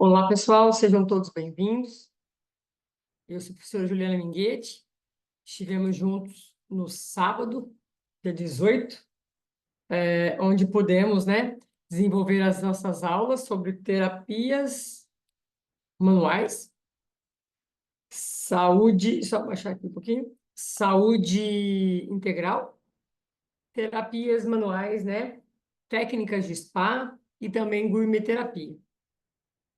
Olá, pessoal, sejam todos bem-vindos. Eu sou a professora Juliana Minguetti. Estivemos juntos no sábado, dia 18, onde pudemos, desenvolver as nossas aulas sobre terapias manuais, saúde, só baixar aqui um pouquinho, saúde integral, terapias manuais, técnicas de spa e também gourmeterapia.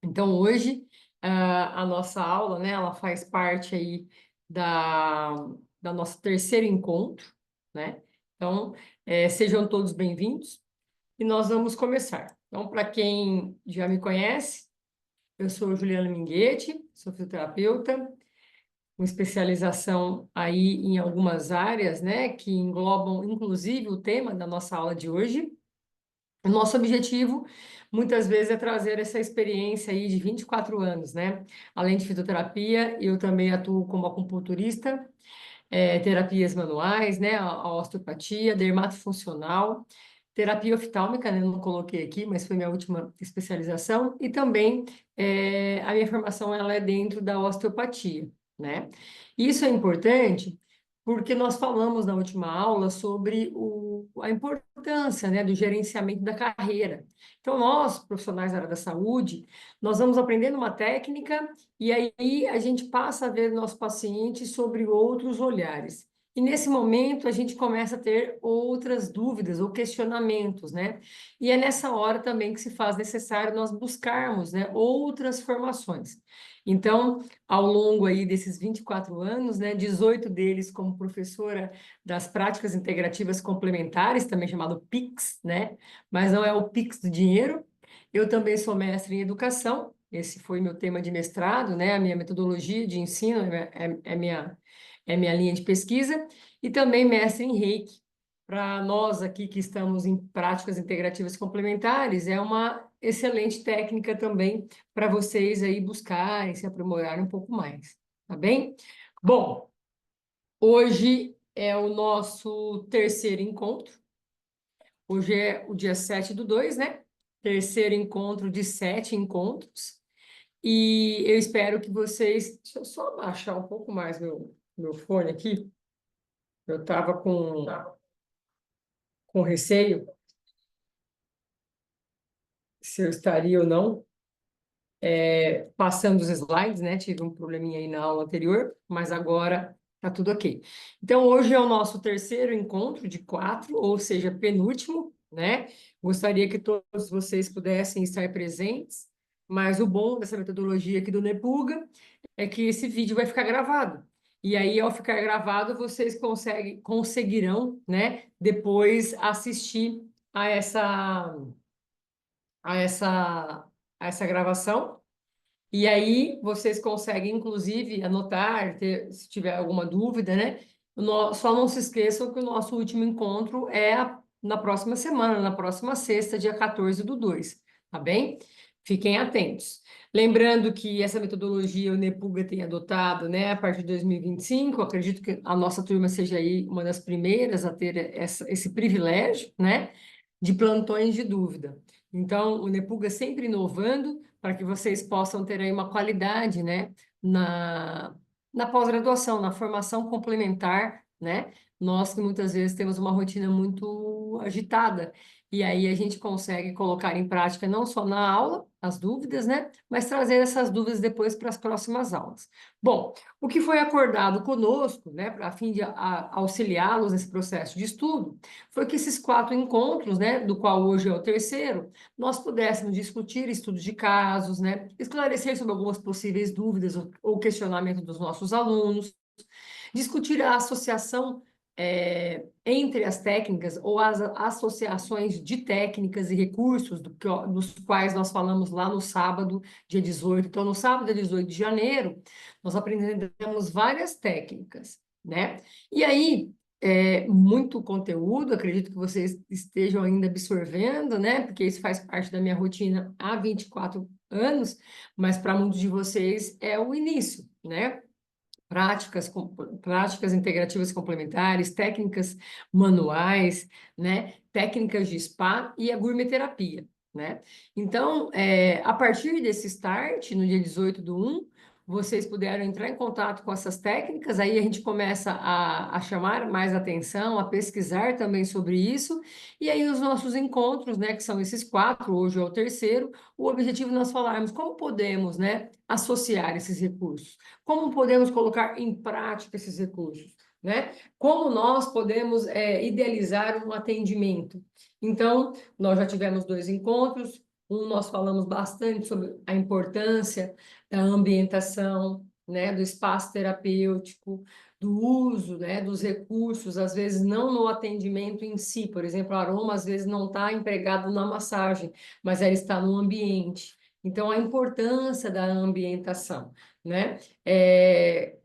Então, hoje, a nossa aula, ela faz parte aí da, da nosso terceiro encontro, né? Então, sejam todos bem-vindos e nós vamos começar. Então, para quem já me conhece, eu sou Juliana Minguetti, sou fisioterapeuta, com especialização aí em algumas áreas, que englobam, inclusive, o tema da nossa aula de hoje. O nosso objetivo, muitas vezes, é trazer essa experiência aí de 24 anos, né? Além de fisioterapia, eu também atuo como acupunturista, terapias manuais, a osteopatia, dermatofuncional, terapia oftálmica, né? Não coloquei aqui, mas foi minha última especialização, e também a minha formação ela é dentro da osteopatia, né? Isso é importante porque nós falamos na última aula sobre a importância, do gerenciamento da carreira. Então, nós, profissionais da área da saúde, nós vamos aprendendo uma técnica e aí a gente passa a ver o nosso paciente sobre outros olhares. E nesse momento a gente começa a ter outras dúvidas ou questionamentos, né? E é nessa hora também que se faz necessário nós buscarmos, outras formações. Então, ao longo aí desses 24 anos, 18 deles como professora das práticas integrativas complementares, também chamado PICS, né? Mas não é o PICS do dinheiro. Eu também sou mestre em educação, esse foi meu tema de mestrado, A minha metodologia de ensino é minha linha de pesquisa, e também mestre em Reiki. Para nós aqui que estamos em práticas integrativas complementares, é uma excelente técnica também para vocês aí buscarem, se aprimorarem um pouco mais, tá bem? Bom, hoje é o nosso terceiro encontro. Hoje é o dia 7/2, né? Terceiro encontro de 7 encontros. E eu espero que vocês... Deixa eu só abaixar um pouco mais meu fone aqui. Eu estava com receio se eu estaria ou não passando os slides, né? Tive um probleminha aí na aula anterior, mas agora tá tudo ok. Então, hoje é o nosso terceiro encontro de 4, ou seja, penúltimo, né? Gostaria que todos vocês pudessem estar presentes, mas o bom dessa metodologia aqui do Nepuga é que esse vídeo vai ficar gravado. E aí, ao ficar gravado, vocês conseguirão, depois assistir a essa, a essa, a essa gravação. E aí vocês conseguem, inclusive, anotar, se tiver alguma dúvida, né? Só não se esqueçam que o nosso último encontro é na próxima semana, na próxima sexta, dia 14/2, tá bem? Fiquem atentos. Lembrando que essa metodologia o Nepuga tem adotado, a partir de 2025, acredito que a nossa turma seja aí uma das primeiras a ter esse privilégio, de plantões de dúvida. Então, o Nepuga sempre inovando, para que vocês possam ter aí uma qualidade, na, na pós-graduação, na formação complementar, Nós que muitas vezes temos uma rotina muito agitada, e aí a gente consegue colocar em prática não só na aula as dúvidas, mas trazer essas dúvidas depois para as próximas aulas. Bom, o que foi acordado conosco, a fim de auxiliá-los nesse processo de estudo, foi que esses 4 encontros, do qual hoje é o terceiro, nós pudéssemos discutir estudos de casos, esclarecer sobre algumas possíveis dúvidas ou questionamento dos nossos alunos, discutir a associação entre as técnicas ou as associações de técnicas e recursos dos quais nós falamos lá no sábado, dia 18. Então, no sábado, dia 18 de janeiro, nós aprendemos várias técnicas, E aí, muito conteúdo, acredito que vocês estejam ainda absorvendo, porque isso faz parte da minha rotina há 24 anos, mas para muitos de vocês é o início, práticas integrativas complementares, técnicas manuais, técnicas de spa e a gourmeterapia. né? Então, a partir desse start, no dia 18/1, vocês puderam entrar em contato com essas técnicas, aí a gente começa a chamar mais atenção, a pesquisar também sobre isso, e aí os nossos encontros, né, que são esses 4, hoje é o terceiro, o objetivo é nós falarmos como podemos, né, associar esses recursos, como podemos colocar em prática esses recursos, né? Como nós podemos idealizar um atendimento. Então, nós já tivemos 2 encontros, nós falamos bastante sobre a importância da ambientação, né, do espaço terapêutico, do uso, né, dos recursos, às vezes não no atendimento em si, por exemplo, o aroma às vezes não está empregado na massagem, mas ela está no ambiente. Então, a importância da ambientação, né?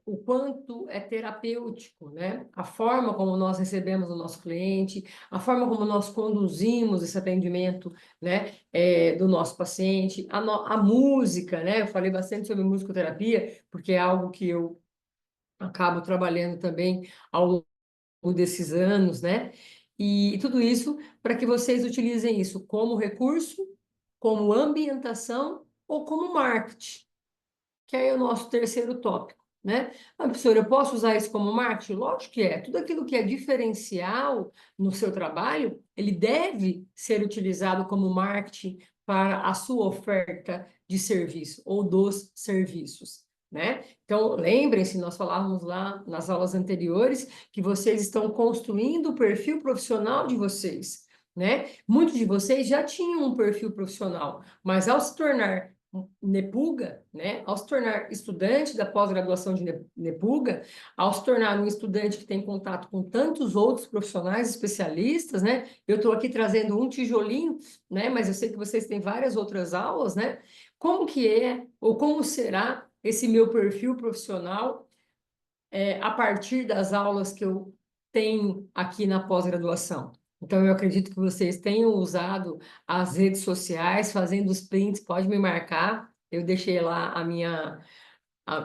O quanto é terapêutico, né? A forma como nós recebemos o nosso cliente, a forma como nós conduzimos esse atendimento, né, do nosso paciente, a música, né? Eu falei bastante sobre musicoterapia, porque é algo que eu acabo trabalhando também ao longo desses anos, né? E tudo isso para que vocês utilizem isso como recurso, como ambientação ou como marketing, que aí é o nosso terceiro tópico, né? Ah, professora, eu posso usar isso como marketing? Lógico que é. Tudo aquilo que é diferencial no seu trabalho, ele deve ser utilizado como marketing para a sua oferta de serviço ou dos serviços, né? Então, lembrem-se, nós falávamos lá nas aulas anteriores que vocês estão construindo o perfil profissional de vocês, né? Muitos de vocês já tinham um perfil profissional, mas ao se tornar NEPUGA, né? Ao se tornar estudante da pós-graduação de NEPUGA, ao se tornar um estudante que tem contato com tantos outros profissionais especialistas, né? Eu estou aqui trazendo um tijolinho, né? Mas eu sei que vocês têm várias outras aulas, né? Como que é, ou como será esse meu perfil profissional a partir das aulas que eu tenho aqui na pós-graduação? Então, eu acredito que vocês tenham usado as redes sociais, fazendo os prints, pode me marcar. Eu deixei lá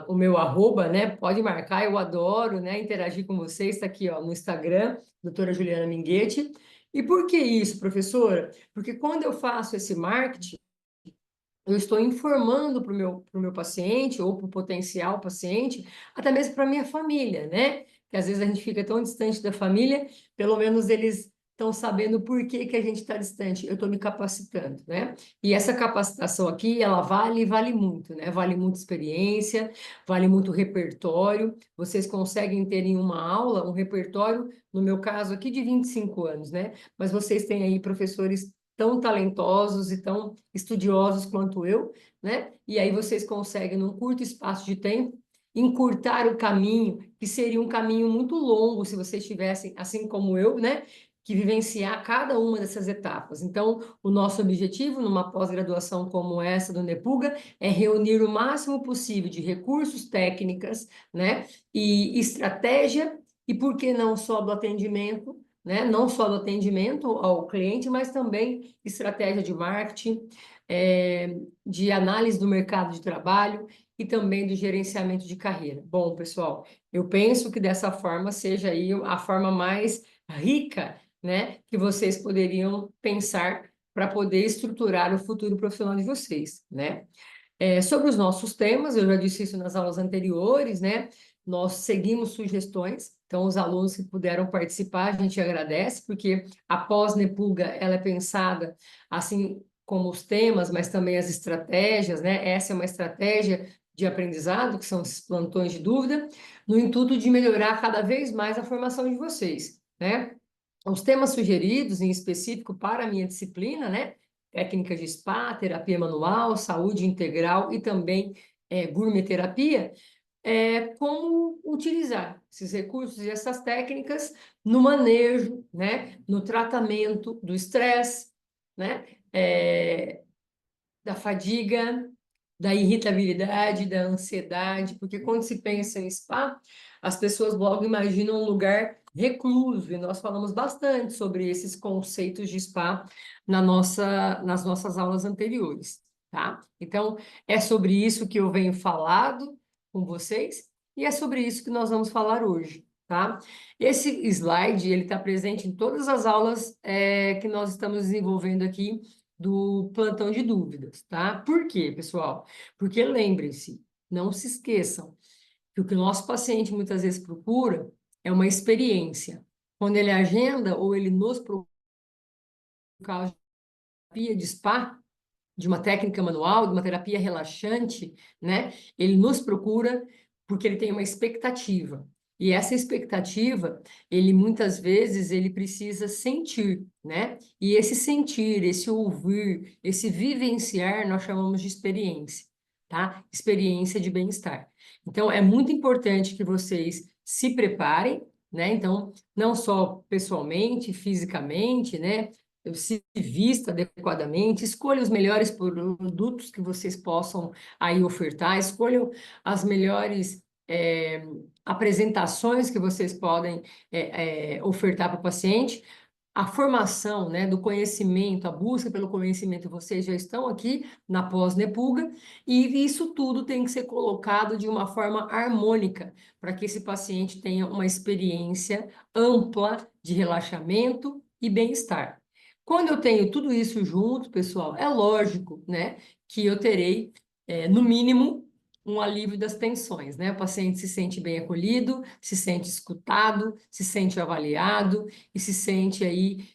o meu arroba, né? Pode marcar, eu adoro, né? Interagir com vocês. Está aqui, ó, no Instagram, doutora Juliana Minguetti. E por que isso, professora? Porque quando eu faço esse marketing, eu estou informando para o meu paciente ou para o potencial paciente, até mesmo para a minha família, né? Que às vezes a gente fica tão distante da família, pelo menos eles estão sabendo por que que a gente está distante. Eu estou me capacitando, né? E essa capacitação aqui, ela vale muito, né? Vale muito experiência, vale muito repertório. Vocês conseguem ter em uma aula um repertório, no meu caso aqui, de 25 anos, né? Mas vocês têm aí professores tão talentosos e tão estudiosos quanto eu, né? E aí vocês conseguem, num curto espaço de tempo, encurtar o caminho, que seria um caminho muito longo se vocês tivessem, assim como eu, né? Que vivenciar cada uma dessas etapas. Então, o nosso objetivo numa pós-graduação como essa do NEPUGA é reunir o máximo possível de recursos, técnicas, né? E estratégia, e por que não só do atendimento, né? Não só do atendimento ao cliente, mas também estratégia de marketing, de análise do mercado de trabalho e também do gerenciamento de carreira. Bom, pessoal, eu penso que dessa forma seja aí a forma mais rica, né, que vocês poderiam pensar para poder estruturar o futuro profissional de vocês, né? Sobre os nossos temas, eu já disse isso nas aulas anteriores, né? Nós seguimos sugestões, então os alunos que puderam participar, a gente agradece, porque a pós-NEPUGA, ela é pensada assim como os temas, mas também as estratégias, né? Essa é uma estratégia de aprendizado, que são esses plantões de dúvida, no intuito de melhorar cada vez mais a formação de vocês, né? Os temas sugeridos, em específico para a minha disciplina, né? Técnicas de spa, terapia manual, saúde integral e também gourmet-terapia, como utilizar esses recursos e essas técnicas no manejo, né, no tratamento do estresse, né, da fadiga, da irritabilidade, da ansiedade, porque quando se pensa em spa, as pessoas logo imaginam um lugar recluso, e nós falamos bastante sobre esses conceitos de spa nas nossas aulas anteriores, tá? Então, é sobre isso que eu venho falado com vocês, e é sobre isso que nós vamos falar hoje, tá? Esse slide, ele está presente em todas as aulas que nós estamos desenvolvendo aqui do plantão de dúvidas, tá? Por quê, pessoal? Porque lembrem-se, não se esqueçam, que o que o nosso paciente muitas vezes procura é uma experiência. Quando ele agenda ou ele nos procura terapia de spa, de uma técnica manual, de uma terapia relaxante, né? Ele nos procura porque ele tem uma expectativa. E essa expectativa, ele muitas vezes ele precisa sentir, né? E esse sentir, esse ouvir, esse vivenciar, nós chamamos de experiência, tá? Experiência de bem-estar. Então, é muito importante que vocês se preparem, né? Então, não só pessoalmente, fisicamente, né? Se vista adequadamente, escolha os melhores produtos que vocês possam aí ofertar, escolham as melhores apresentações que vocês podem ofertar para o paciente. A formação, né, do conhecimento, a busca pelo conhecimento, vocês já estão aqui na pós-Nepulga, e isso tudo tem que ser colocado de uma forma harmônica, para que esse paciente tenha uma experiência ampla de relaxamento e bem-estar. Quando eu tenho tudo isso junto, pessoal, é lógico, né, que eu terei, no mínimo, um alívio das tensões, né? O paciente se sente bem acolhido, se sente escutado, se sente avaliado e se sente aí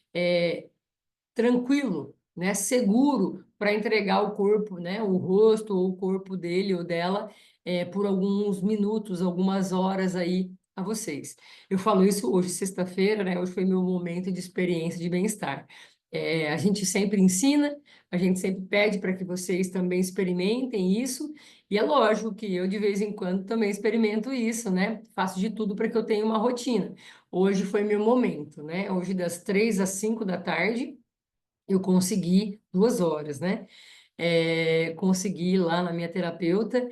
tranquilo, né? Seguro para entregar o corpo, né? O rosto ou o corpo dele ou dela por alguns minutos, algumas horas aí a vocês. Eu falo isso hoje, sexta-feira, né? Hoje foi meu momento de experiência de bem-estar. A gente sempre ensina, a gente sempre pede para que vocês também experimentem isso, e é lógico que eu, de vez em quando, também experimento isso, né? Faço de tudo para que eu tenha uma rotina. Hoje foi meu momento, né? Hoje, das 3 às 5 da tarde, eu consegui 2 horas, né? Consegui ir lá na minha terapeuta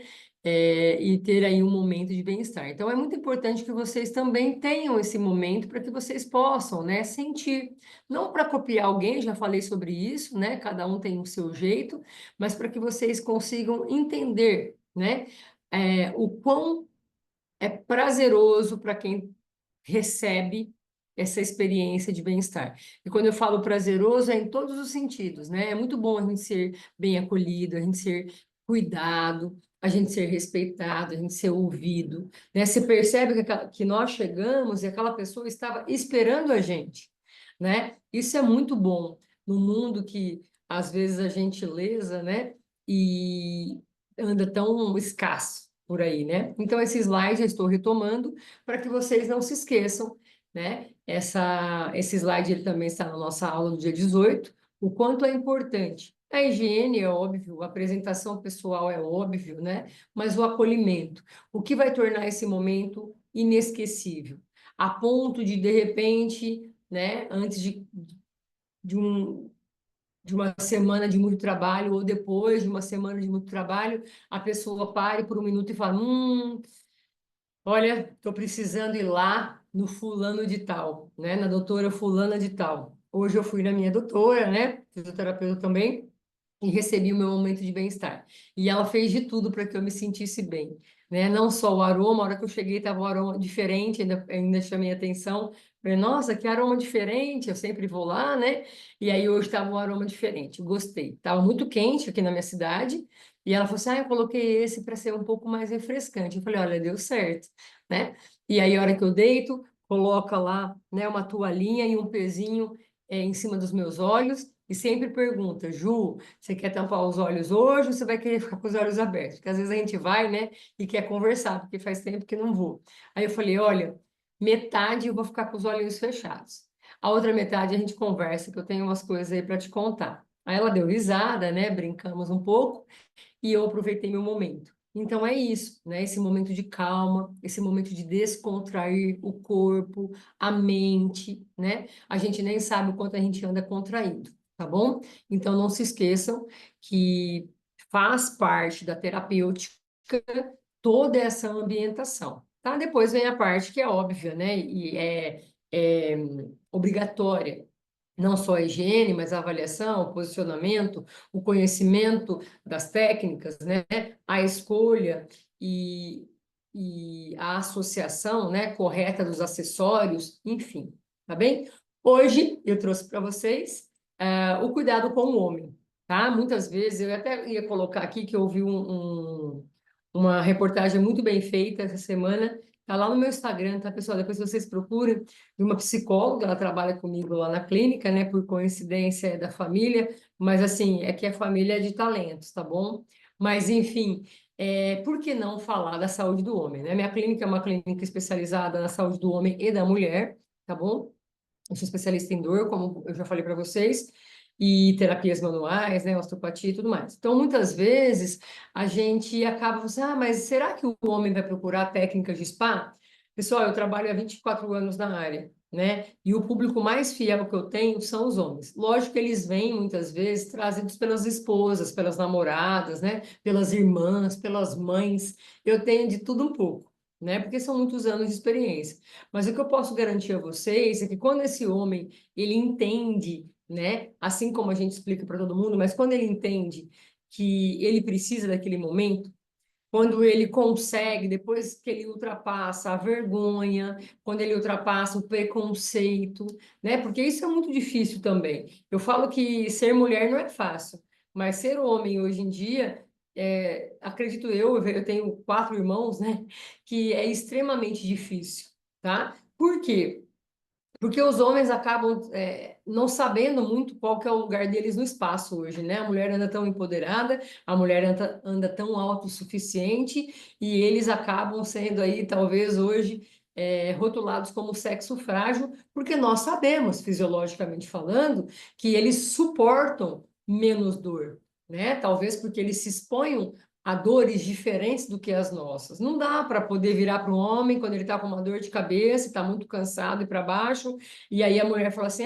e ter aí um momento de bem-estar. Então, é muito importante que vocês também tenham esse momento para que vocês possam, né, sentir. Não para copiar alguém, já falei sobre isso, né? Cada um tem o seu jeito, mas para que vocês consigam entender, né, o quão é prazeroso para quem recebe essa experiência de bem-estar. E quando eu falo prazeroso, é em todos os sentidos, né? É muito bom a gente ser bem acolhido, a gente ser cuidado, a gente ser respeitado, a gente ser ouvido, né? Você percebe que nós chegamos e aquela pessoa estava esperando a gente, né? Isso é muito bom no mundo que às vezes a gentileza, né? E anda tão escasso por aí, né? Então, esse slide eu estou retomando para que vocês não se esqueçam, né? Esse slide ele também está na nossa aula do dia 18, o quanto é importante. A higiene é óbvio, a apresentação pessoal é óbvio, né? Mas o acolhimento, o que vai tornar esse momento inesquecível, a ponto de repente, né, antes de um, de uma semana de muito trabalho ou depois de uma semana de muito trabalho, a pessoa pare por um minuto e fala, olha, estou precisando ir lá no fulano de tal, né? Na doutora fulana de tal. Hoje eu fui na minha doutora, né? Fisioterapeuta também, e recebi o meu momento de bem-estar. E ela fez de tudo para que eu me sentisse bem, né? Não só o aroma, a hora que eu cheguei estava um aroma diferente, ainda chamei atenção. Falei, nossa, que aroma diferente, eu sempre vou lá, né? E aí hoje estava um aroma diferente, gostei. Estava muito quente aqui na minha cidade, e ela falou assim, eu coloquei esse para ser um pouco mais refrescante. Eu falei, olha, deu certo, né? E aí a hora que eu deito, coloca lá, né, uma toalhinha e um pezinho em cima dos meus olhos, e sempre pergunta, Ju, você quer tampar os olhos hoje ou você vai querer ficar com os olhos abertos? Porque às vezes a gente vai, né, e quer conversar, porque faz tempo que não vou. Aí eu falei, olha, metade eu vou ficar com os olhinhos fechados. A outra metade a gente conversa, que eu tenho umas coisas aí para te contar. Aí ela deu risada, né, brincamos um pouco, e eu aproveitei meu momento. Então é isso, né? Esse momento de calma, esse momento de descontrair o corpo, a mente, né? A gente nem sabe o quanto a gente anda contraído, tá bom? Então não se esqueçam que faz parte da terapêutica toda essa ambientação, tá? Depois vem a parte que é óbvia, né? E é obrigatória, não só a higiene, mas a avaliação, o posicionamento, o conhecimento das técnicas, né? A escolha e, e a associação, né, correta dos acessórios, enfim, tá bem? Hoje eu trouxe para vocês O cuidado com o homem, tá? Muitas vezes, eu até ia colocar aqui que eu vi uma reportagem muito bem feita essa semana, tá lá no meu Instagram, tá, pessoal? Depois vocês procurem, de uma psicóloga, ela trabalha comigo lá na clínica, né? Por coincidência é da família, mas assim, é que a família é de talentos, tá bom? Mas, enfim, por que não falar da saúde do homem, né? Minha clínica é uma clínica especializada na saúde do homem e da mulher, tá bom? Eu sou especialista em dor, como eu já falei para vocês, e terapias manuais, né, osteopatia e tudo mais. Então, muitas vezes, a gente acaba falando assim, mas será que o homem vai procurar técnicas de spa? Pessoal, eu trabalho há 24 anos na área, né? E o público mais fiel que eu tenho são os homens. Lógico que eles vêm, muitas vezes, trazidos pelas esposas, pelas namoradas, né? Pelas irmãs, pelas mães. Eu tenho de tudo um pouco, né? Porque são muitos anos de experiência. Mas o que eu posso garantir a vocês é que quando esse homem ele entende, né, assim como a gente explica para todo mundo, mas quando ele entende que ele precisa daquele momento, quando ele consegue, depois que ele ultrapassa a vergonha, quando ele ultrapassa o preconceito, né? Porque isso é muito difícil também. Eu falo que ser mulher não é fácil, mas ser homem hoje em dia, acredito eu tenho 4 irmãos, né? Que é extremamente difícil, tá? Por quê? Porque os homens acabam não sabendo muito qual que é o lugar deles no espaço hoje, né? A mulher anda tão empoderada, a mulher anda tão autossuficiente, e eles acabam sendo aí, talvez hoje, rotulados como sexo frágil, porque nós sabemos, fisiologicamente falando, que eles suportam menos dor, né? Talvez porque eles se exponham a dores diferentes do que as nossas. Não dá para poder virar para um homem quando ele está com uma dor de cabeça, está muito cansado e para baixo, e aí a mulher fala assim: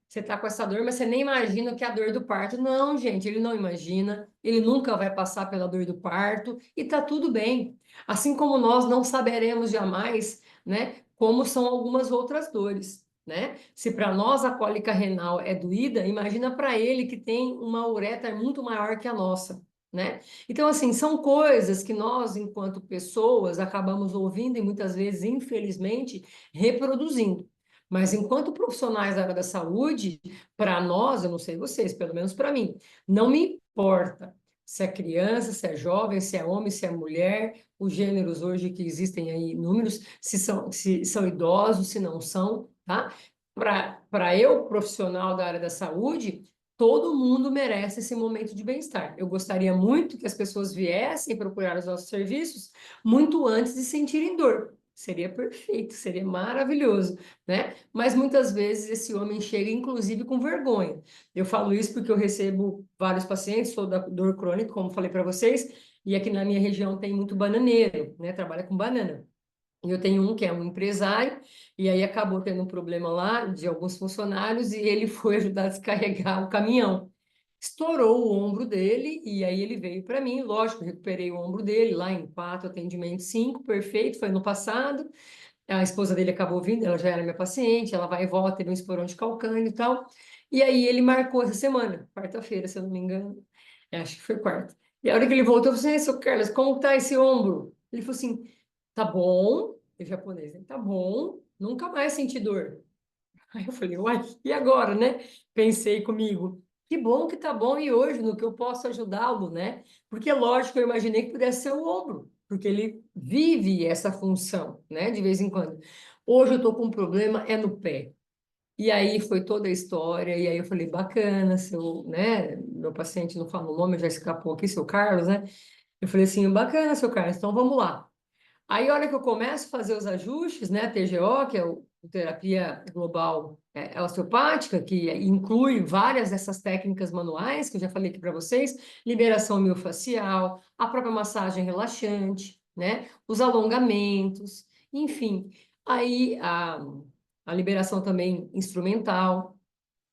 você está com essa dor, mas você nem imagina o que é a dor do parto. Não, gente, ele não imagina, ele nunca vai passar pela dor do parto e tá tudo bem. Assim como nós não saberemos jamais, né, como são algumas outras dores. Né? Se para nós a cólica renal é doída, imagina para ele que tem uma uretra muito maior que a nossa. Né? Então, assim, são coisas que nós, enquanto pessoas, acabamos ouvindo e muitas vezes, infelizmente, reproduzindo. Mas enquanto profissionais da área da saúde, para nós, eu não sei vocês, pelo menos para mim, não me importa se é criança, se é jovem, se é homem, se é mulher, os gêneros hoje que existem aí, números, se são idosos, se não são, tá? Para eu, profissional da área da saúde, todo mundo merece esse momento de bem-estar. Eu gostaria muito que as pessoas viessem procurar os nossos serviços muito antes de sentirem dor. Seria perfeito, seria maravilhoso, né? Mas muitas vezes esse homem chega, inclusive, com vergonha. Eu falo isso porque eu recebo vários pacientes, sou da dor crônica, como falei para vocês, e aqui na minha região tem muito bananeiro, né? Trabalha com banana. E eu tenho um que é um empresário, e aí acabou tendo um problema lá de alguns funcionários, e ele foi ajudar a descarregar o caminhão. Estourou o ombro dele, e aí ele veio para mim, lógico, recuperei o ombro dele lá em 4 atendimentos, 5, perfeito, foi no passado. A esposa dele acabou vindo, ela já era minha paciente, ela vai e volta, teve um esporão de calcânio e tal. E aí ele marcou essa semana, quarta-feira, se eu não me engano. Acho que foi quarta. E a hora que ele voltou, eu falei assim: seu Carlos, como tá esse ombro? Ele falou assim: tá bom, em japonês, né? Tá bom, nunca mais senti dor. Aí eu falei: uai, e agora, né? Pensei comigo. Que bom que tá bom, e hoje no que eu posso ajudá-lo, né? Porque, lógico, eu imaginei que pudesse ser o ombro, porque ele vive essa função, né? De vez em quando. Hoje eu tô com um problema, é no pé. E aí foi toda a história, e aí eu falei: bacana, seu, né? Meu paciente não fala o nome, já escapou aqui, seu Carlos, né? Eu falei assim: bacana, seu Carlos, então vamos lá. Aí, a hora que eu começo a fazer os ajustes, né, TGO, que é o terapia global osteopática, que inclui várias dessas técnicas manuais, que eu já falei aqui para vocês, liberação miofascial, a própria massagem relaxante, né, os alongamentos, enfim. Aí, a liberação também instrumental.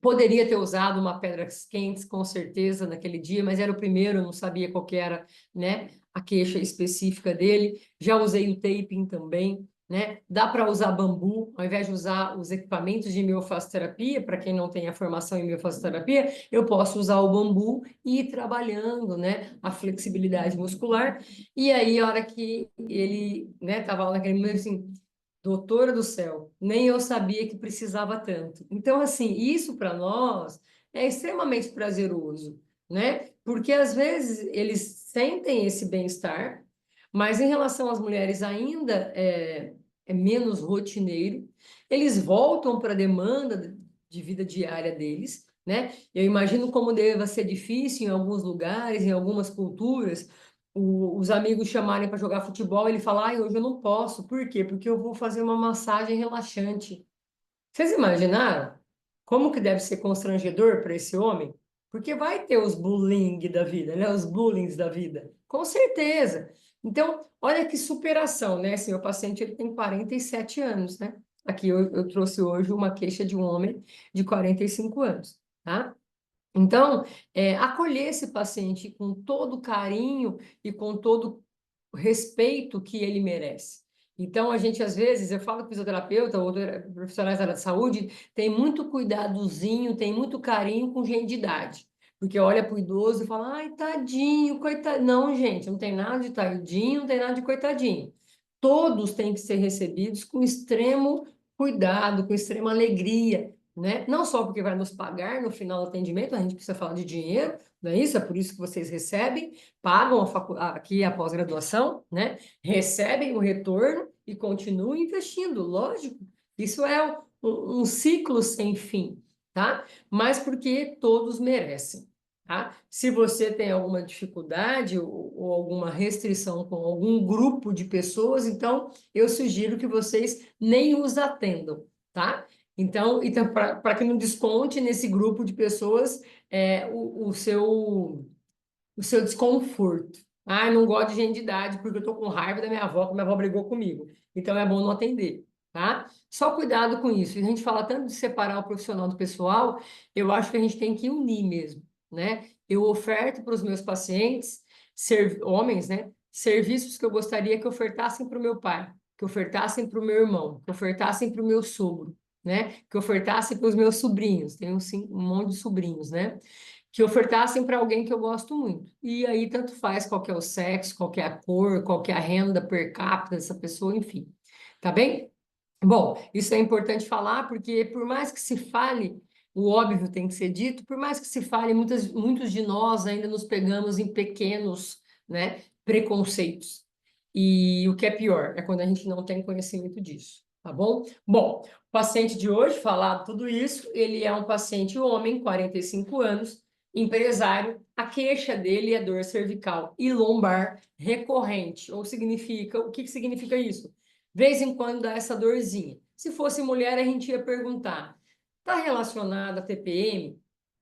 Poderia ter usado uma pedras quentes, com certeza, naquele dia, mas era o primeiro, eu não sabia qual que era, né, a queixa específica dele. Já usei o taping também, né? Dá para usar bambu, ao invés de usar os equipamentos de miofascioterapia, para quem não tem a formação em miofascioterapia, eu posso usar o bambu e ir trabalhando, né, a flexibilidade muscular. E aí, a hora que ele, né, estava lá naquele momento assim: doutora do céu, nem eu sabia que precisava tanto. Então, assim, isso para nós é extremamente prazeroso, né? Porque às vezes eles sentem esse bem-estar, mas em relação às mulheres ainda é menos rotineiro. Eles voltam para a demanda de vida diária deles, né? Eu imagino como deva ser difícil em alguns lugares, em algumas culturas, os amigos chamarem para jogar futebol, ele fala, ai, hoje eu não posso. Por quê? Porque eu vou fazer uma massagem relaxante. Vocês imaginaram como que deve ser constrangedor para esse homem? Porque vai ter os bullying da vida, né? Os bullying da vida. Com certeza. Então, olha que superação, né? Assim, o paciente ele tem 47 anos, né? Aqui eu trouxe hoje uma queixa de um homem de 45 anos, tá? Então, acolher esse paciente com todo o carinho e com todo o respeito que ele merece. Então, a gente, às vezes, eu falo com fisioterapeuta ou profissionais da área de saúde, tem muito cuidadozinho, tem muito carinho com gente de idade. Porque olha para o idoso e fala, ai, tadinho, coitado. Não, gente, não tem nada de tadinho, não tem nada de coitadinho. Todos têm que ser recebidos com extremo cuidado, com extrema alegria, né? Não só porque vai nos pagar no final do atendimento, a gente precisa falar de dinheiro, não é isso? É por isso que vocês recebem, pagam aqui a pós-graduação, né? Recebem o retorno e continuam investindo, lógico. Isso é um ciclo sem fim, tá? Mas porque todos merecem, tá? Se você tem alguma dificuldade ou alguma restrição com algum grupo de pessoas, então eu sugiro que vocês nem os atendam, tá? Então para que não desconte nesse grupo de pessoas o seu desconforto. Ah, não gosto de gente de idade porque eu tô com raiva da minha avó, que minha avó brigou comigo. Então é bom não atender, tá? Só cuidado com isso. A gente fala tanto de separar o profissional do pessoal, eu acho que a gente tem que unir mesmo, né? Eu oferto para os meus pacientes, homens, né? Serviços que eu gostaria que ofertassem para o meu pai, que ofertassem para o meu irmão, que ofertassem para o meu sogro, né? Que ofertassem para os meus sobrinhos. Tenho um monte de sobrinhos, né? Que ofertassem para alguém que eu gosto muito. E aí, tanto faz qual que é o sexo, qual que é a cor, qual que é a renda per capita dessa pessoa, enfim. Tá bem? Bom, isso é importante falar porque, por mais que se fale, o óbvio tem que ser dito, por mais que se fale, muitos de nós ainda nos pegamos em pequenos, né, preconceitos. E o que é pior é quando a gente não tem conhecimento disso, tá bom? Bom, o paciente de hoje, falado tudo isso, ele é um paciente homem, 45 anos, empresário. A queixa dele é dor cervical e lombar recorrente, ou significa, o que significa isso? Vez em quando dá essa dorzinha. Se fosse mulher, a gente ia perguntar: está relacionada à TPM?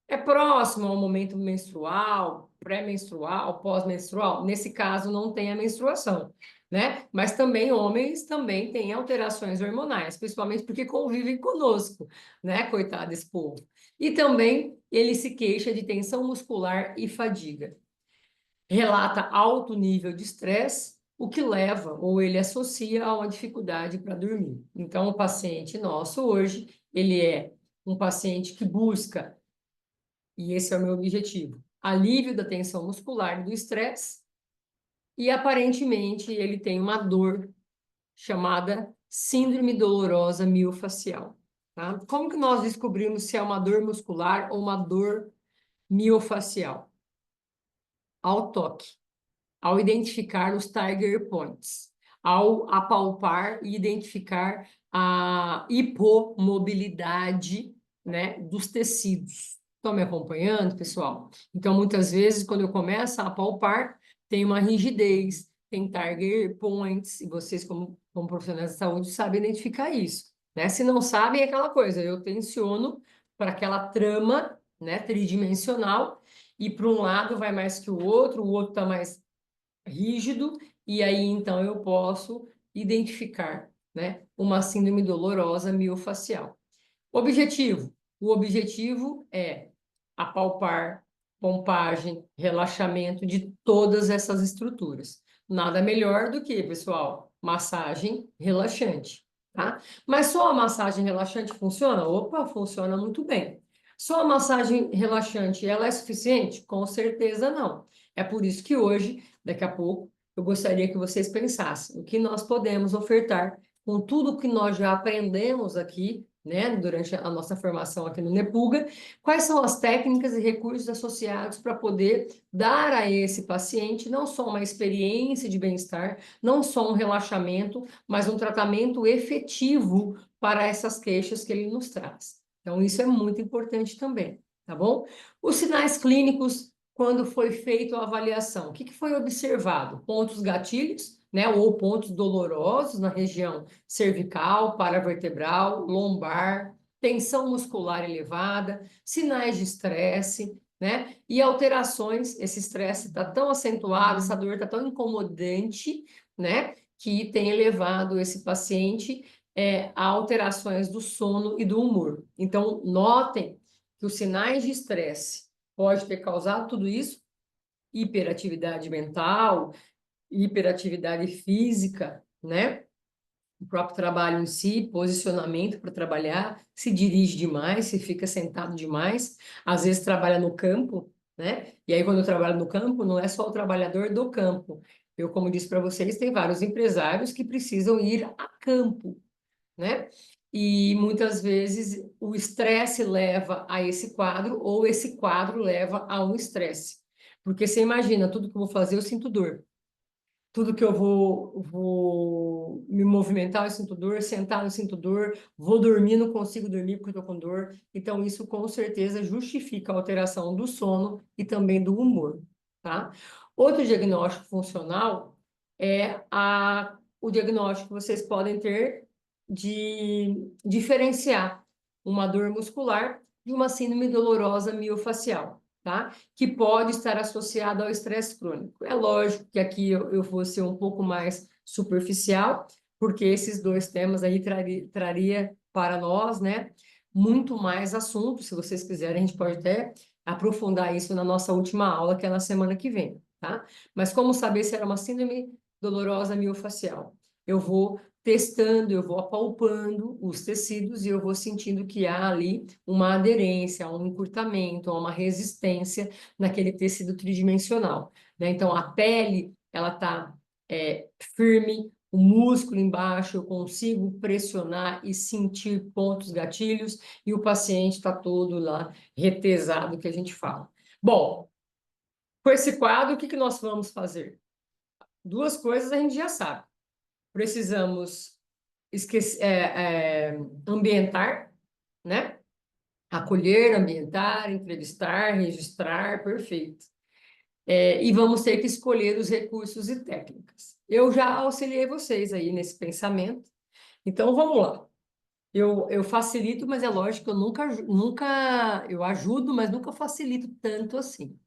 É próximo ao momento menstrual, pré-menstrual, pós-menstrual? Nesse caso, não tem a menstruação, né? Mas também homens também têm alterações hormonais, principalmente porque convivem conosco, né? Coitado desse povo. E também ele se queixa de tensão muscular e fadiga. Relata alto nível de estresse, o que leva ou ele associa a uma dificuldade para dormir. Então, o paciente nosso hoje, ele é um paciente que busca, e esse é o meu objetivo, alívio da tensão muscular e do estresse, e aparentemente ele tem uma dor chamada síndrome dolorosa miofacial. Tá? Como que nós descobrimos se é uma dor muscular ou uma dor miofacial? Ao toque, ao identificar os Tiger Points, ao apalpar e identificar a hipomobilidade, né, dos tecidos. Estão me acompanhando, pessoal? Então, muitas vezes, quando eu começo a apalpar, tem uma rigidez, tem Tiger Points, e vocês, como profissionais de saúde, sabem identificar isso, né? Se não sabem, é aquela coisa, eu tensiono para aquela trama, né, tridimensional, e para um lado vai mais que o outro está mais rígido, e aí então eu posso identificar, né, uma síndrome dolorosa miofacial. Objetivo: o objetivo é apalpar, pompagem, relaxamento de todas essas estruturas. Nada melhor do que, pessoal, massagem relaxante, tá? Mas só a massagem relaxante funciona? Opa, funciona muito bem. Só a massagem relaxante, ela é suficiente? Com certeza não. É por isso que hoje, daqui a pouco, eu gostaria que vocês pensassem o que nós podemos ofertar com tudo que nós já aprendemos aqui, né, durante a nossa formação aqui no Nepulga, quais são as técnicas e recursos associados para poder dar a esse paciente não só uma experiência de bem-estar, não só um relaxamento, mas um tratamento efetivo para essas queixas que ele nos traz. Então, isso é muito importante também, tá bom? Os sinais clínicos, quando foi feita a avaliação, o que foi observado? Pontos gatilhos, né, ou pontos dolorosos na região cervical, paravertebral, lombar, tensão muscular elevada, sinais de estresse, né? E alterações, esse estresse está tão acentuado, essa dor está tão incomodante, né? Que tem levado esse paciente a alterações do sono e do humor. Então, notem que os sinais de estresse pode ter causado tudo isso, hiperatividade mental, hiperatividade física, né? O próprio trabalho em si, posicionamento para trabalhar, se dirige demais, se fica sentado demais, às vezes trabalha no campo, né? E aí, quando eu trabalho no campo, não é só o trabalhador do campo. Eu, como disse para vocês, tem vários empresários que precisam ir a campo, né? E muitas vezes o estresse leva a esse quadro, ou esse quadro leva a um estresse. Porque você imagina, tudo que eu vou fazer, eu sinto dor. Tudo que eu vou me movimentar, eu sinto dor, sentar, eu sinto dor, vou dormir, não consigo dormir porque estou com dor. Então, isso com certeza justifica a alteração do sono e também do humor, tá? Outro diagnóstico funcional é o diagnóstico que vocês podem ter de diferenciar uma dor muscular de uma síndrome dolorosa miofacial, tá? Que pode estar associado ao estresse crônico. É lógico que aqui eu vou ser um pouco mais superficial, porque esses dois temas aí traria para nós, né, muito mais assunto. Se vocês quiserem, a gente pode até aprofundar isso na nossa última aula, que é na semana que vem, tá? Mas como saber se era uma síndrome dolorosa miofacial? Eu vou testando, eu vou apalpando os tecidos e eu vou sentindo que há ali uma aderência, um encurtamento, uma resistência naquele tecido tridimensional, né? Então, a pele, ela está firme, o músculo embaixo, eu consigo pressionar e sentir pontos gatilhos, e o paciente está todo lá retesado, que a gente fala. Bom, com esse quadro, o que nós vamos fazer? Duas coisas a gente já sabe. Precisamos ambientar, né? Acolher, ambientar, entrevistar, registrar, perfeito. E vamos ter que escolher os recursos e técnicas. Eu já auxiliei vocês aí nesse pensamento, então vamos lá. Eu facilito, mas é lógico que eu nunca eu ajudo, mas nunca facilito tanto assim.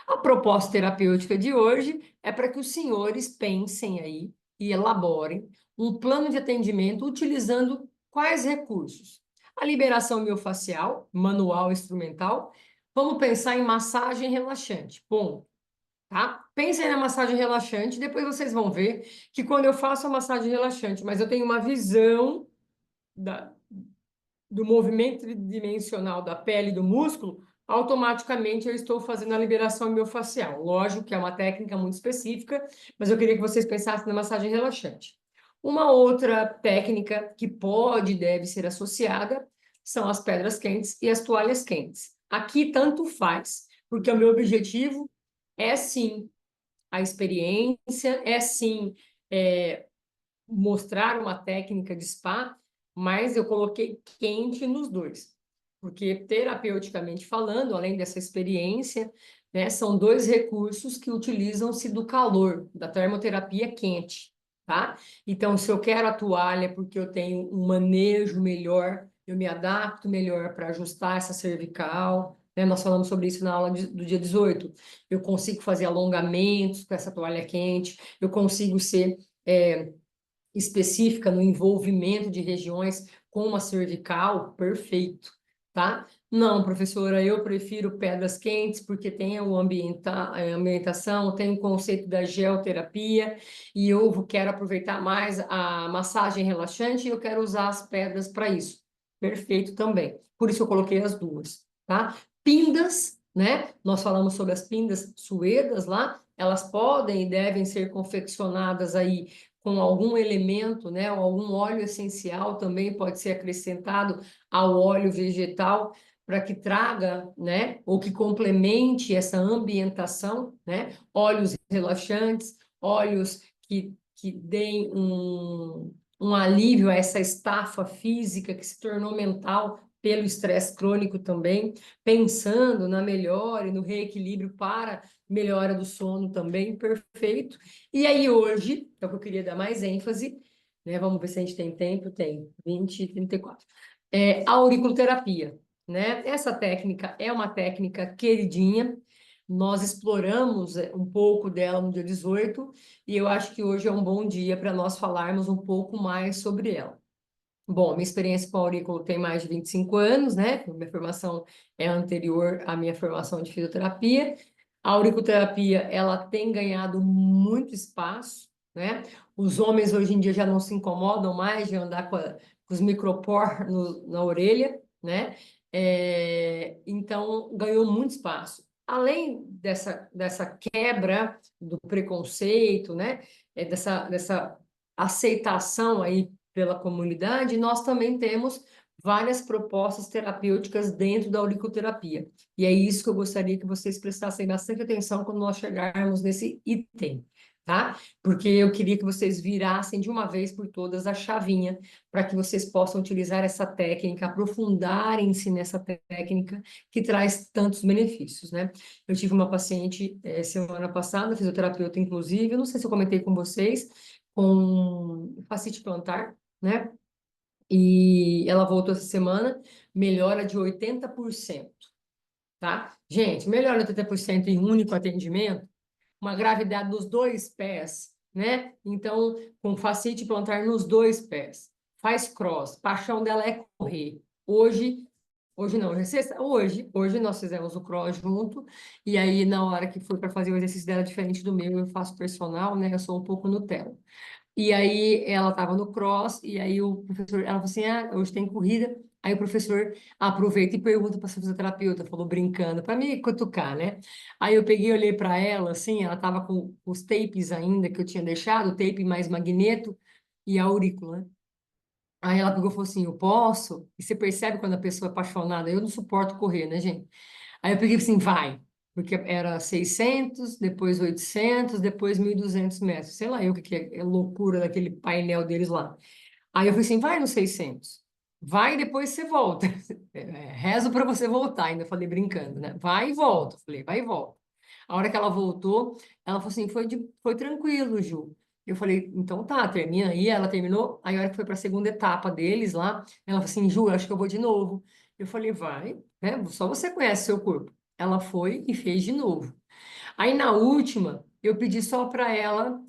A proposta terapêutica de hoje é para que os senhores pensem aí e elaborem um plano de atendimento utilizando quais recursos? A liberação miofascial, manual, instrumental. Vamos pensar em massagem relaxante. Bom, tá? Pensem na massagem relaxante, depois vocês vão ver que quando eu faço a massagem relaxante, mas eu tenho uma visão do movimento tridimensional da pele e do músculo, automaticamente eu estou fazendo a liberação miofascial. Lógico que é uma técnica muito específica, mas eu queria que vocês pensassem na massagem relaxante. Uma outra técnica que pode e deve ser associada são as pedras quentes e as toalhas quentes. Aqui tanto faz, porque o meu objetivo é sim a experiência, é sim mostrar uma técnica de spa, mas eu coloquei quente nos dois, porque terapeuticamente falando, além dessa experiência, né, são dois recursos que utilizam-se do calor, da termoterapia quente, tá? Então, se eu quero a toalha porque eu tenho um manejo melhor, eu me adapto melhor para ajustar essa cervical, né? Nós falamos sobre isso na aula do dia 18. Eu consigo fazer alongamentos com essa toalha quente, eu consigo ser específica no envolvimento de regiões como a cervical, perfeito, tá? Não, professora, eu prefiro pedras quentes porque tem a ambientação, tem o conceito da geoterapia e eu quero aproveitar mais a massagem relaxante e eu quero usar as pedras para isso. Perfeito também. Por isso eu coloquei as duas, tá? Pindas, né? Nós falamos sobre as pindas suedas lá, elas podem e devem ser confeccionadas aí com algum elemento, né, ou algum óleo essencial também pode ser acrescentado ao óleo vegetal para que traga, né, ou que complemente essa ambientação, né, óleos relaxantes, óleos que deem um alívio a essa estafa física que se tornou mental pelo estresse crônico também, pensando na melhora e no reequilíbrio para melhora do sono também, perfeito. E aí hoje, é o que eu queria dar mais ênfase, né? Vamos ver se a gente tem tempo, tem 20 e 34. A auriculoterapia, né? Essa técnica é uma técnica queridinha, nós exploramos um pouco dela no dia 18, e eu acho que hoje é um bom dia para nós falarmos um pouco mais sobre ela. Bom, minha experiência com a aurícula tem mais de 25 anos, né? Minha formação é anterior à minha formação de fisioterapia. A auriculoterapia, ela tem ganhado muito espaço, né? Os homens hoje em dia já não se incomodam mais de andar com os micropor na orelha, né? Então, ganhou muito espaço. Além dessa quebra do preconceito, né? Dessa aceitação aí pela comunidade, nós também temos várias propostas terapêuticas dentro da auriculoterapia. E é isso que eu gostaria que vocês prestassem bastante atenção quando nós chegarmos nesse item, tá? Porque eu queria que vocês virassem de uma vez por todas a chavinha para que vocês possam utilizar essa técnica, aprofundarem-se nessa técnica que traz tantos benefícios, né? Eu tive uma paciente semana passada, fisioterapeuta inclusive, eu não sei se eu comentei com vocês, com fascite plantar, né? E ela voltou essa semana, melhora de 80%, tá? Gente, melhora de 80% em um único atendimento, uma gravidade nos dois pés, né? Então, com fascite plantar nos dois pés. Faz cross, paixão dela é correr. Hoje não, hoje é sexta, hoje nós fizemos o cross junto, e aí na hora que foi para fazer o exercício dela diferente do meu, eu faço personal, né? Eu sou um pouco Nutella. E aí ela estava no cross, e aí o professor, ela falou assim, ah, hoje tem corrida. Aí o professor aproveita e pergunta para a fisioterapeuta, falou brincando, para me cutucar, né? Aí eu peguei, olhei para ela, assim, ela estava com os tapes ainda que eu tinha deixado, tape mais magneto e a aurícula, né? Aí ela pegou e falou assim, eu posso? E você percebe quando a pessoa é apaixonada, eu não suporto correr, né, gente? Aí eu peguei assim, vai, porque era 600, depois 800, depois 1.200 metros, sei lá eu o que que é loucura daquele painel deles lá. Aí eu falei assim, vai no 600, vai e depois você volta. Rezo para você voltar, ainda falei brincando, né? Vai e volta, falei, vai e volta. A hora que ela voltou, ela falou assim, foi tranquilo, Ju. Eu falei, então tá, termina aí. Ela terminou, aí a hora que foi para a segunda etapa deles lá, ela falou assim, Ju, acho que eu vou de novo. Eu falei, vai, né? Só você conhece seu corpo. Ela foi e fez de novo. Aí na última, eu pedi só para ela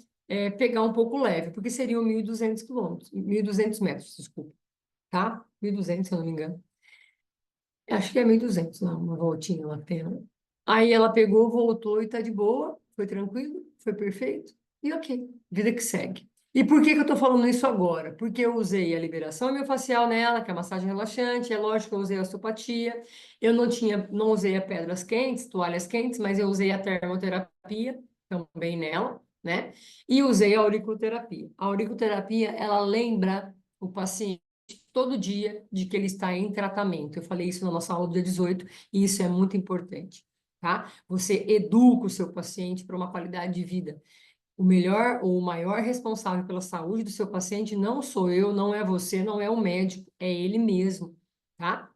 pegar um pouco leve, porque seriam 1.200 quilômetros, 1.200 metros, desculpa, tá? 1.200, se eu não me engano. Acho que é 1.200, não, uma voltinha lá tendo. Aí ela pegou, voltou e tá de boa, foi tranquilo, foi perfeito, e ok, vida que segue. E por que que eu tô falando isso agora? Porque eu usei a liberação miofascial nela, que é a massagem relaxante, é lógico que eu usei a osteopatia, eu não usei a pedras quentes, toalhas quentes, mas eu usei a termoterapia também nela, né? E usei a auriculoterapia. A auriculoterapia, ela lembra o paciente todo dia de que ele está em tratamento. Eu falei isso na nossa aula do dia 18, e isso é muito importante, tá? Você educa o seu paciente para uma qualidade de vida. O melhor ou o maior responsável pela saúde do seu paciente não sou eu, não é você, não é o médico, é ele mesmo, tá?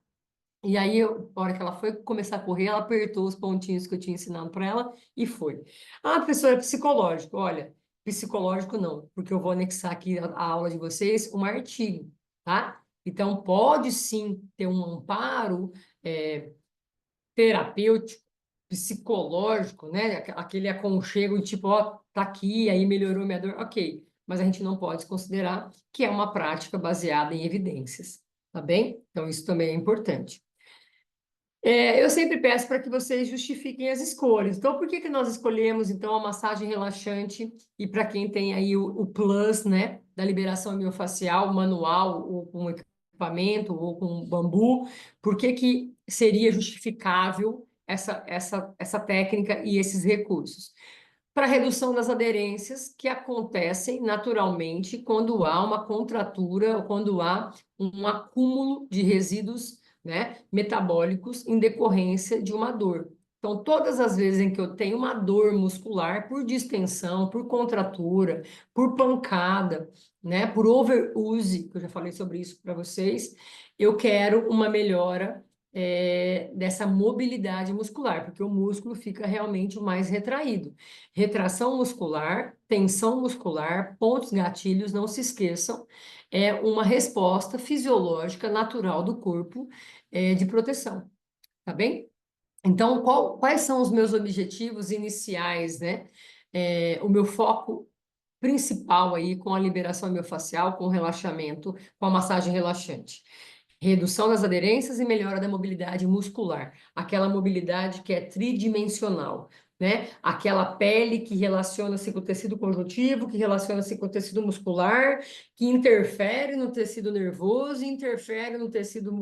E aí, a hora que ela foi começar a correr, ela apertou os pontinhos que eu tinha ensinado para ela e foi. Ah, professor, é psicológico. Olha, psicológico não, porque eu vou anexar aqui a aula de vocês um artigo, tá? Então, pode sim ter um amparo é, terapêutico, psicológico, né? Aquele aconchego de tipo, ó, tá aqui, aí melhorou minha dor, ok. Mas a gente não pode considerar que é uma prática baseada em evidências, tá bem? Então, isso também é importante. Eu sempre peço para que vocês justifiquem as escolhas. Então, por que que nós escolhemos, então, a massagem relaxante e para quem tem aí o plus, né, da liberação miofascial manual ou com equipamento ou com bambu, por que que seria justificável essa técnica e esses recursos? para redução das aderências que acontecem naturalmente quando há uma contratura ou quando há um acúmulo de resíduos, né, metabólicos em decorrência de uma dor. Então, todas as vezes em que eu tenho uma dor muscular por distensão, por contratura, por pancada, né, por overuse, que eu já falei sobre isso para vocês, eu quero uma melhora dessa mobilidade muscular, porque o músculo fica realmente o mais retraído. Retração muscular, tensão muscular, pontos gatilhos, não se esqueçam, é uma resposta fisiológica natural do corpo de proteção, tá bem? Então, quais são os meus objetivos iniciais, né? O meu foco principal aí com a liberação miofascial, com o relaxamento, com a massagem relaxante. Redução das aderências e melhora da mobilidade muscular. Aquela mobilidade que é tridimensional, né? Aquela pele que relaciona-se com o tecido conjuntivo, que relaciona-se com o tecido muscular, que interfere no tecido nervoso e interfere no tecido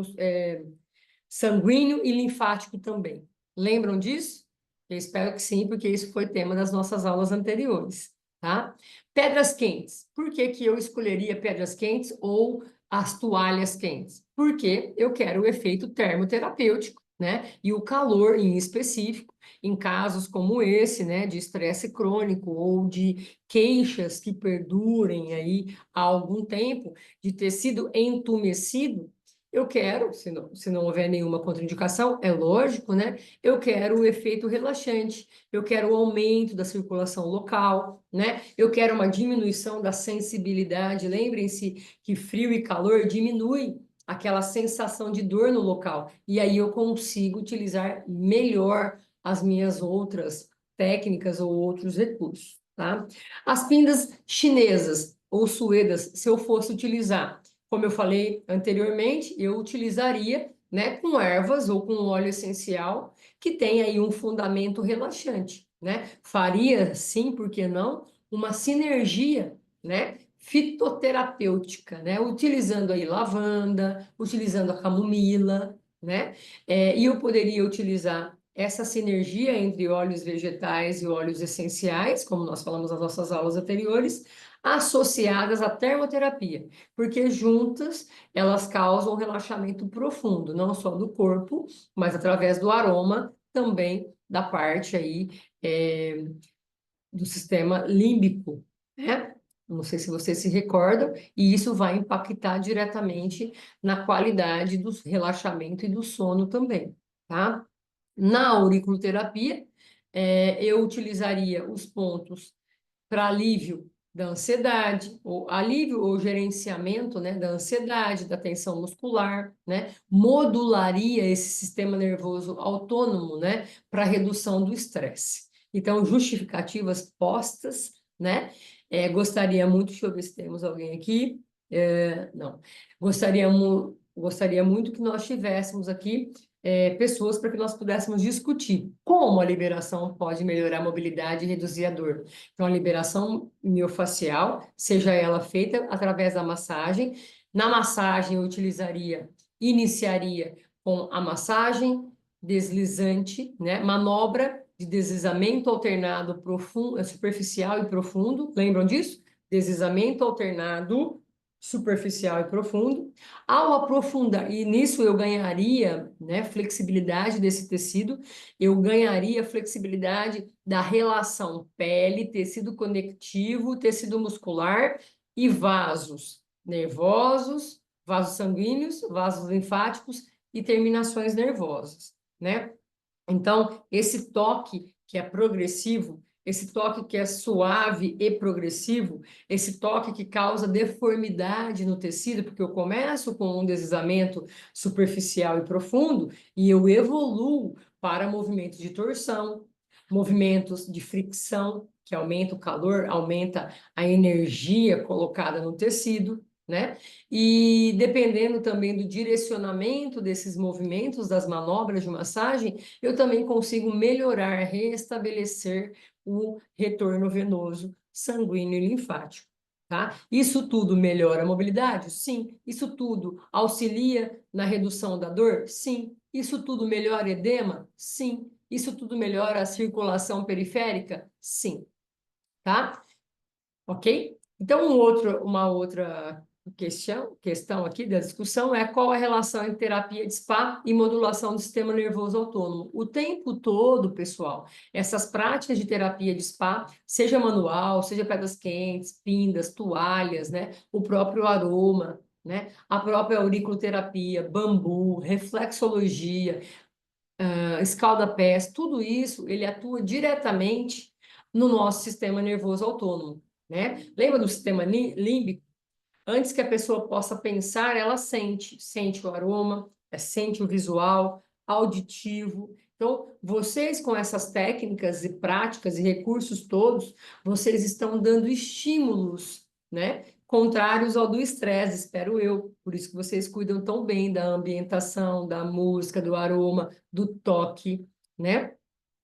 sanguíneo e linfático também. Lembram disso? Eu espero que sim, porque isso foi tema das nossas aulas anteriores, tá? Pedras quentes. Por que que eu escolheria pedras quentes ou as toalhas quentes? Porque eu quero o efeito termoterapêutico, né? E o calor em específico, em casos como esse, né, de estresse crônico ou de queixas que perdurem aí há algum tempo, de tecido entumecido, eu quero, se não houver nenhuma contraindicação, é lógico, né? Eu quero o efeito relaxante, eu quero o aumento da circulação local, né? Eu quero uma diminuição da sensibilidade. Lembrem-se que frio e calor diminui aquela sensação de dor no local. E aí eu consigo utilizar melhor as minhas outras técnicas ou outros recursos, tá? As pindas chinesas ou suedas, se eu fosse utilizar como eu falei anteriormente, eu utilizaria, né, com ervas ou com óleo essencial que tem aí um fundamento relaxante, né? Faria, sim, por que não, uma sinergia, né, fitoterapêutica, né? Utilizando aí lavanda, utilizando a camomila, né? E eu poderia utilizar essa sinergia entre óleos vegetais e óleos essenciais, como nós falamos nas nossas aulas anteriores, associadas à termoterapia, porque juntas elas causam um relaxamento profundo, não só do corpo, mas através do aroma também da parte aí do sistema límbico, né? Não sei se vocês se recordam, e isso vai impactar diretamente na qualidade do relaxamento e do sono também, tá? Na auriculoterapia, eu utilizaria os pontos para alívio da ansiedade, ou alívio ou gerenciamento, né, da ansiedade, da tensão muscular, né, modularia esse sistema nervoso autônomo, né, para redução do estresse. Então, justificativas postas, né, gostaria muito, deixa eu ver se temos alguém aqui, não, gostaria muito que nós tivéssemos aqui pessoas para que nós pudéssemos discutir como a liberação pode melhorar a mobilidade e reduzir a dor. Então, a liberação miofascial, seja ela feita através da massagem. Na massagem, eu iniciaria com a massagem deslizante, né? Manobra de deslizamento alternado profundo, superficial e profundo. Lembram disso? Deslizamento alternado superficial e profundo. Ao aprofundar, e nisso eu ganharia, né, flexibilidade desse tecido, eu ganharia flexibilidade da relação pele, tecido conectivo, tecido muscular e vasos nervosos, vasos sanguíneos, vasos linfáticos e terminações nervosas, né? Então, esse toque que é progressivo, esse toque que é suave e progressivo, esse toque que causa deformidade no tecido, porque eu começo com um deslizamento superficial e profundo e eu evoluo para movimentos de torção, movimentos de fricção, que aumenta o calor, aumenta a energia colocada no tecido, né? E dependendo também do direcionamento desses movimentos, das manobras de massagem, eu também consigo melhorar, restabelecer o retorno venoso, sanguíneo e linfático, tá? Isso tudo melhora a mobilidade? Sim. Isso tudo auxilia na redução da dor? Sim. Isso tudo melhora edema? Sim. Isso tudo melhora a circulação periférica? Sim. tá? Ok? Então, uma outra questão aqui da discussão é qual a relação entre terapia de spa e modulação do sistema nervoso autônomo. O tempo todo, pessoal, essas práticas de terapia de spa, seja manual, seja pedras quentes, pindas, toalhas, né? O próprio aroma, né? A própria auriculoterapia, bambu, reflexologia, escalda-pés, tudo isso, ele atua diretamente no nosso sistema nervoso autônomo, né? Lembra do sistema límbico? Antes que a pessoa possa pensar, ela sente, sente o aroma, sente o visual, auditivo. Então, vocês com essas técnicas e práticas e recursos todos, vocês estão dando estímulos, né? Contrários ao do estresse, espero eu. Por isso que vocês cuidam tão bem da ambientação, da música, do aroma, do toque, né?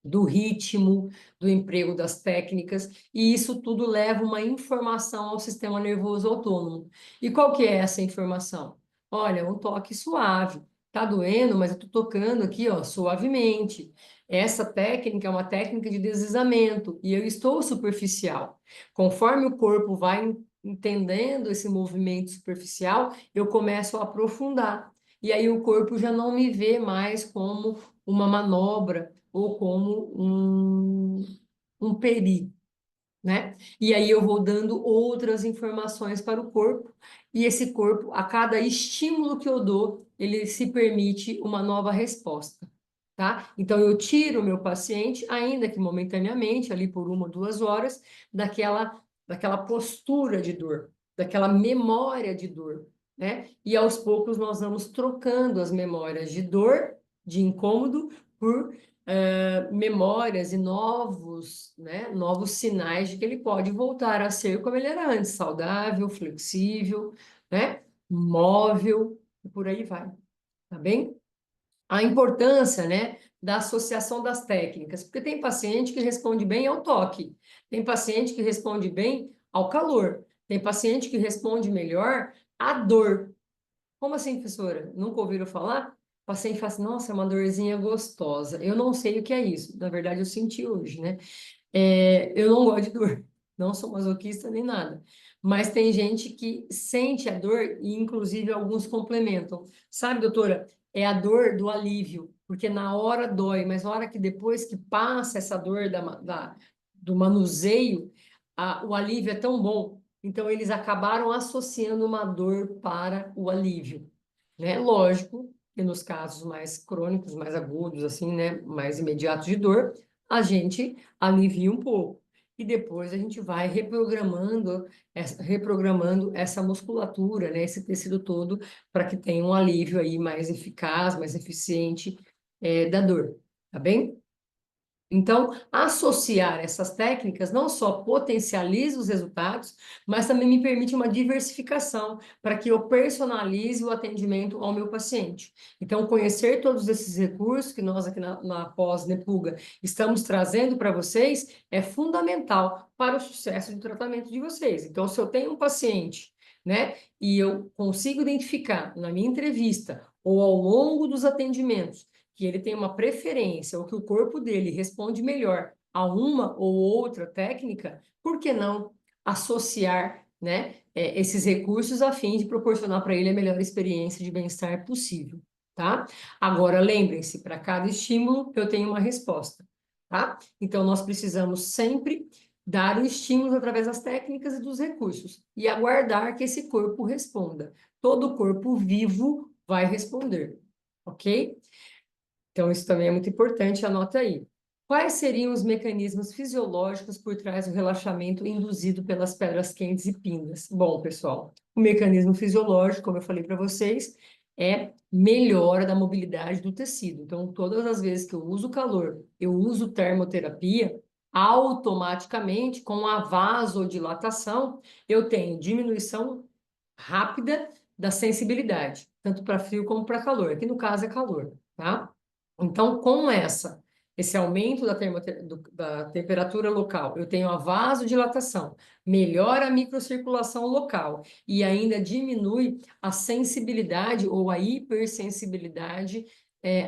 Do ritmo, do emprego das técnicas, e isso tudo leva uma informação ao sistema nervoso autônomo. E qual que é essa informação? Olha, um toque suave. Tá doendo, mas eu tô tocando aqui, ó, suavemente. Essa técnica é uma técnica de deslizamento e eu estou superficial. Conforme o corpo vai entendendo esse movimento superficial, eu começo a aprofundar. E aí o corpo já não me vê mais como uma manobra ou como um perigo, né? E aí eu vou dando outras informações para o corpo, e esse corpo, a cada estímulo que eu dou, ele se permite uma nova resposta, tá? Então eu tiro o meu paciente, ainda que momentaneamente, ali por 1 ou 2 horas, daquela postura de dor, daquela memória de dor, né? E aos poucos nós vamos trocando as memórias de dor, de incômodo, por memórias e novos, né, novos sinais de que ele pode voltar a ser como ele era antes, saudável, flexível, né, móvel, e por aí vai, tá bem? A importância, né, da associação das técnicas, porque tem paciente que responde bem ao toque, tem paciente que responde bem ao calor, tem paciente que responde melhor à dor. Como assim, professora? Nunca ouviram falar? O paciente fala assim, nossa, é uma dorzinha gostosa. Eu não sei o que é isso. Na verdade, eu senti hoje, né? Eu não gosto de dor. Não sou masoquista nem nada. Mas tem gente que sente a dor e, inclusive, alguns complementam. Sabe, doutora? É a dor do alívio. Porque na hora dói, mas na hora que depois que passa essa dor do manuseio, o alívio é tão bom. Então, eles acabaram associando uma dor para o alívio, né? Lógico que nos casos mais crônicos, mais agudos, assim, né? Mais imediatos de dor, a gente alivia um pouco. E depois a gente vai reprogramando essa musculatura, né? Esse tecido todo, para que tenha um alívio aí mais eficaz, mais eficiente, da dor, tá bem? Então, associar essas técnicas não só potencializa os resultados, mas também me permite uma diversificação para que eu personalize o atendimento ao meu paciente. Então, conhecer todos esses recursos que nós aqui na pós-Nepuga estamos trazendo para vocês é fundamental para o sucesso do tratamento de vocês. Então, se eu tenho um paciente, né, e eu consigo identificar na minha entrevista ou ao longo dos atendimentos que ele tem uma preferência ou que o corpo dele responde melhor a uma ou outra técnica, por que não associar, né, esses recursos a fim de proporcionar para ele a melhor experiência de bem-estar possível, tá? Agora, lembrem-se, para cada estímulo eu tenho uma resposta, tá? Então, nós precisamos sempre dar o estímulo através das técnicas e dos recursos e aguardar que esse corpo responda. Todo corpo vivo vai responder, ok? Então, isso também é muito importante, anota aí. Quais seriam os mecanismos fisiológicos por trás do relaxamento induzido pelas pedras quentes e pindas? Bom, pessoal, o mecanismo fisiológico, como eu falei para vocês, é melhora da mobilidade do tecido. Então, todas as vezes que eu uso calor, eu uso termoterapia, automaticamente, com a vasodilatação, eu tenho diminuição rápida da sensibilidade, tanto para frio como para calor. Aqui no caso é calor, tá? Então, com esse aumento da temperatura local, eu tenho a vasodilatação, melhora a microcirculação local e ainda diminui a sensibilidade ou a hipersensibilidade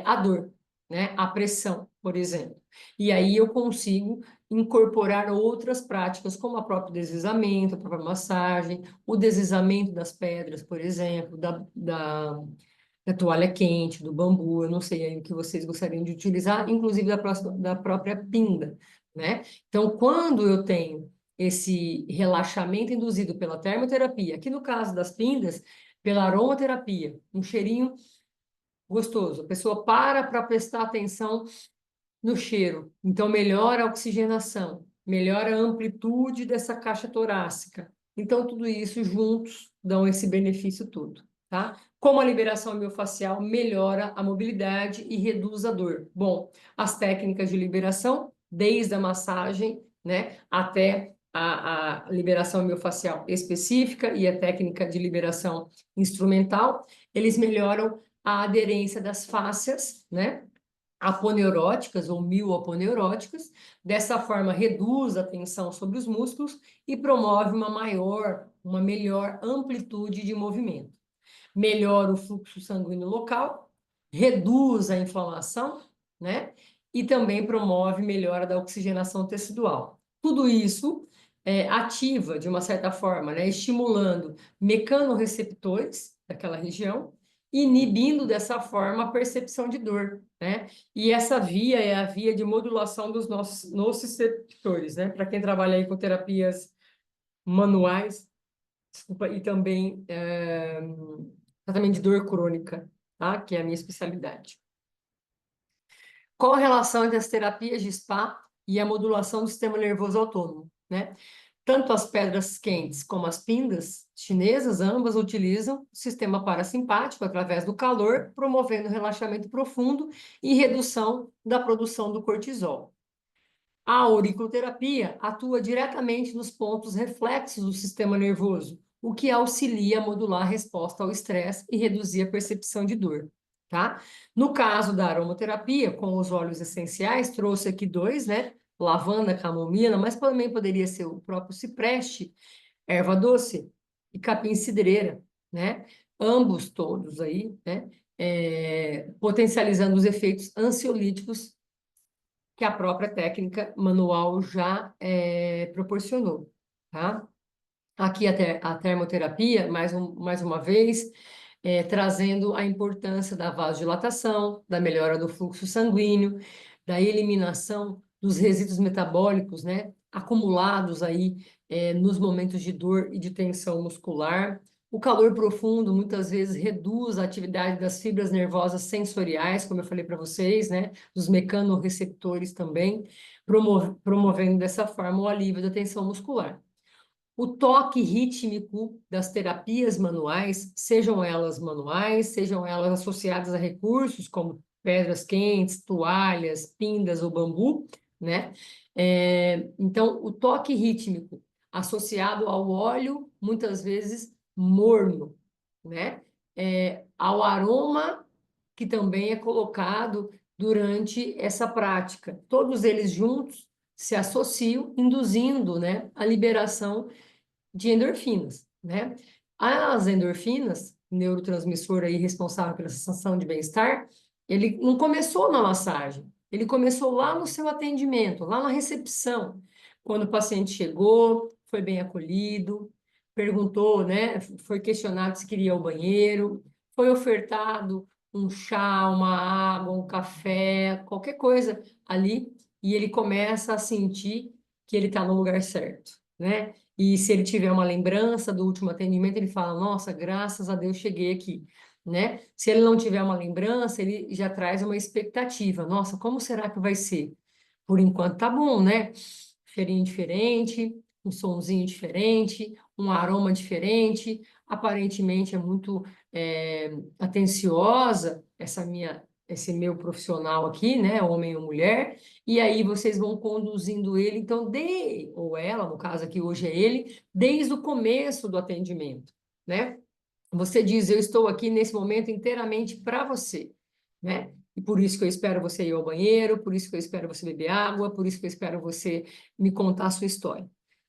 à dor, né? À pressão, por exemplo. E aí eu consigo incorporar outras práticas, como o próprio deslizamento, a própria massagem, o deslizamento das pedras, por exemplo, da toalha quente, do bambu, eu não sei aí o que vocês gostariam de utilizar, inclusive da própria pinda, né? Então, quando eu tenho esse relaxamento induzido pela termoterapia, aqui no caso das pindas, pela aromaterapia, um cheirinho gostoso, a pessoa para prestar atenção no cheiro. Então, melhora a oxigenação, melhora a amplitude dessa caixa torácica. Então, tudo isso juntos dão esse benefício todo, tá? Como a liberação miofascial melhora a mobilidade e reduz a dor. Bom, as técnicas de liberação, desde a massagem, né, até a liberação miofascial específica e a técnica de liberação instrumental, eles melhoram a aderência das fáscias, né? Aponeuróticas ou mioaponeuróticas, dessa forma reduz a tensão sobre os músculos e promove uma melhor amplitude de movimento. Melhora o fluxo sanguíneo local, reduz a inflamação, né? E também promove melhora da oxigenação tecidual. Tudo isso ativa, de uma certa forma, né? Estimulando mecanorreceptores daquela região, inibindo dessa forma a percepção de dor, né? E essa via é a via de modulação dos nossos nociceptores, né? Para quem trabalha aí com terapias manuais, desculpa, e também tratamento de dor crônica, tá? Que é a minha especialidade. Qual a relação entre as terapias de spa e a modulação do sistema nervoso autônomo, né? Tanto as pedras quentes como as pindas chinesas, ambas utilizam o sistema parasimpático através do calor, promovendo relaxamento profundo e redução da produção do cortisol. A auriculoterapia atua diretamente nos pontos reflexos do sistema nervoso, o que auxilia a modular a resposta ao estresse e reduzir a percepção de dor, tá? No caso da aromaterapia, com os óleos essenciais, trouxe aqui dois, né? Lavanda, camomila, mas também poderia ser o próprio cipreste, erva doce e capim-cidreira, né? Ambos todos aí, né? Potencializando os efeitos ansiolíticos que a própria técnica manual já proporcionou, tá? Aqui a termoterapia, mais uma vez, trazendo a importância da vasodilatação, da melhora do fluxo sanguíneo, da eliminação dos resíduos metabólicos, né, acumulados aí nos momentos de dor e de tensão muscular. O calor profundo muitas vezes reduz a atividade das fibras nervosas sensoriais, como eu falei para vocês, né, dos mecanorreceptores também, promovendo dessa forma o alívio da tensão muscular. O toque rítmico das terapias manuais, sejam elas manuais, sejam elas associadas a recursos como pedras quentes, toalhas, pindas ou bambu, né? Então, o toque rítmico associado ao óleo, muitas vezes morno, né? Ao aroma que também é colocado durante essa prática. Todos eles juntos se associam, induzindo, né, a liberação de endorfinas, né? As endorfinas, neurotransmissor aí responsável pela sensação de bem-estar, ele não começou na massagem, ele começou lá no seu atendimento, lá na recepção, quando o paciente chegou, foi bem acolhido, perguntou, né? Foi questionado se queria ir ao banheiro, foi ofertado um chá, uma água, um café, qualquer coisa ali, e ele começa a sentir que ele está no lugar certo, né? E se ele tiver uma lembrança do último atendimento, ele fala: Nossa, graças a Deus cheguei aqui, né? Se ele não tiver uma lembrança, ele já traz uma expectativa: Nossa, como será que vai ser? Por enquanto tá bom, né? Cheirinho diferente, um sonzinho diferente, um aroma diferente. Aparentemente é muito atenciosa esse meu profissional aqui, né? Homem ou mulher. E aí vocês vão conduzindo ele, então, ou ela, no caso aqui hoje é ele, desde o começo do atendimento, né? Você diz: eu estou aqui nesse momento inteiramente para você, né? E por isso que eu espero você ir ao banheiro, por isso que eu espero você beber água, por isso que eu espero você me contar a sua história,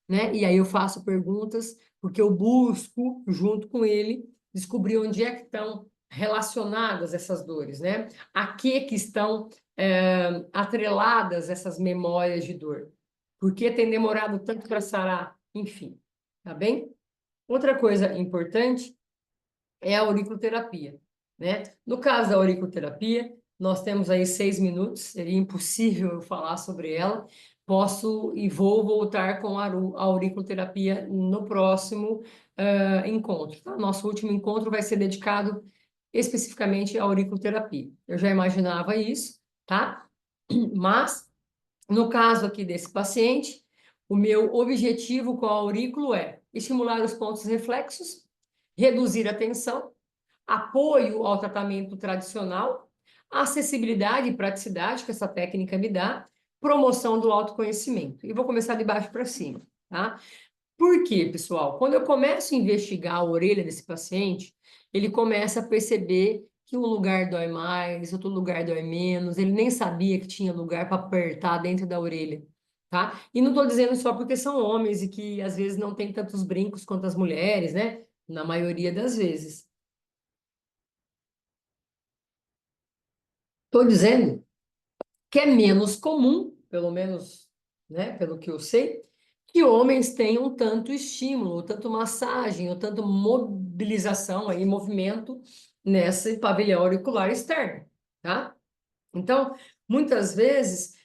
né? E aí eu faço perguntas, porque eu busco, junto com ele, descobrir onde é que estão relacionadas essas dores, né? A que estão atreladas essas memórias de dor. Por que tem demorado tanto para sarar? Enfim, tá bem? Outra coisa importante é a auriculoterapia, né? No caso da auriculoterapia, nós temos aí 6 minutos, seria impossível eu falar sobre ela. Posso e vou voltar com a auriculoterapia no próximo encontro, tá? Nosso último encontro vai ser dedicado especificamente à auriculoterapia. Eu já imaginava isso, tá? Mas, no caso aqui desse paciente, o meu objetivo com a aurículo é estimular os pontos reflexos, reduzir a tensão, apoio ao tratamento tradicional, acessibilidade e praticidade que essa técnica me dá, promoção do autoconhecimento. E vou começar de baixo para cima, tá? Por quê, pessoal? Quando eu começo a investigar a orelha desse paciente, ele começa a perceber que um lugar dói mais, outro lugar dói menos, ele nem sabia que tinha lugar para apertar dentro da orelha, tá? E não estou dizendo só porque são homens e que às vezes não tem tantos brincos quanto as mulheres, né? Na maioria das vezes. Estou dizendo que é menos comum, pelo menos, né, pelo que eu sei, que homens tenham tanto estímulo, ou tanto massagem, ou tanto mobilização aí, movimento nesse pavilhão auricular externo, tá? Então, muitas vezes,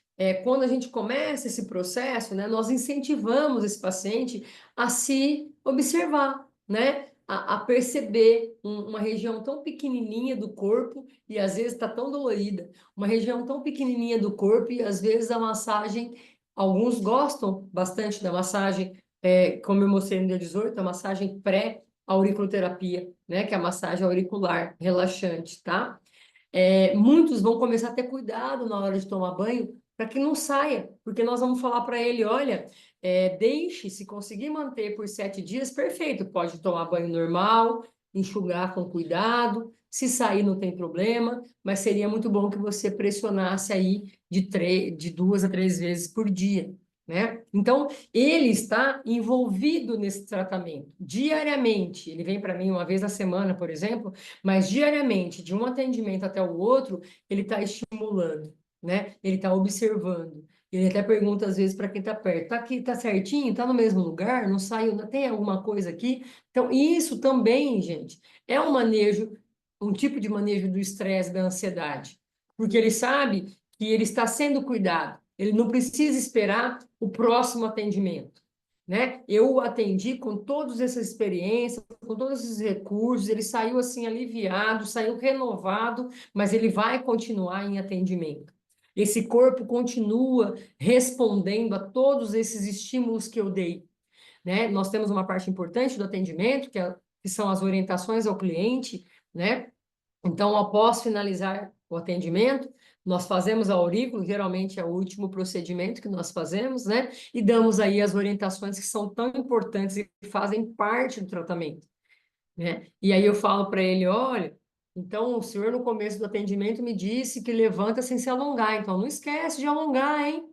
quando a gente começa esse processo, né, nós incentivamos esse paciente a se observar, né, a perceber uma região tão pequenininha do corpo e às vezes está tão dolorida, uma região tão pequenininha do corpo e às vezes a massagem, alguns gostam bastante da massagem, como eu mostrei no dia 18, a massagem pré-auriculoterapia, né, que é a massagem auricular relaxante, tá? Muitos vão começar a ter cuidado na hora de tomar banho para que não saia, porque nós vamos falar para ele, olha, deixe, se conseguir manter por 7 dias, perfeito, pode tomar banho normal, enxugar com cuidado, se sair não tem problema, mas seria muito bom que você pressionasse aí de 2 a 3 vezes por dia, né? Então, ele está envolvido nesse tratamento diariamente. Ele vem para mim uma vez na semana, por exemplo, mas diariamente, de um atendimento até o outro, ele está estimulando, né? Ele está observando. Ele até pergunta às vezes para quem está perto: tá aqui, tá certinho? Tá no mesmo lugar? Não saiu? Não tem alguma coisa aqui? Então, isso também, gente, é um manejo, um tipo de manejo do estresse, da ansiedade, porque ele sabe que ele está sendo cuidado. Ele não precisa esperar o próximo atendimento, né? Eu o atendi com todas essas experiências, com todos esses recursos, ele saiu assim aliviado, saiu renovado, mas ele vai continuar em atendimento. Esse corpo continua respondendo a todos esses estímulos que eu dei, né? Nós temos uma parte importante do atendimento, que são as orientações ao cliente, né? Então, após finalizar o atendimento, nós fazemos a aurícula, geralmente é o último procedimento que nós fazemos, né? E damos aí as orientações que são tão importantes e fazem parte do tratamento, né? E aí eu falo para ele, olha, então o senhor no começo do atendimento me disse que levanta sem se alongar, então não esquece de alongar, hein?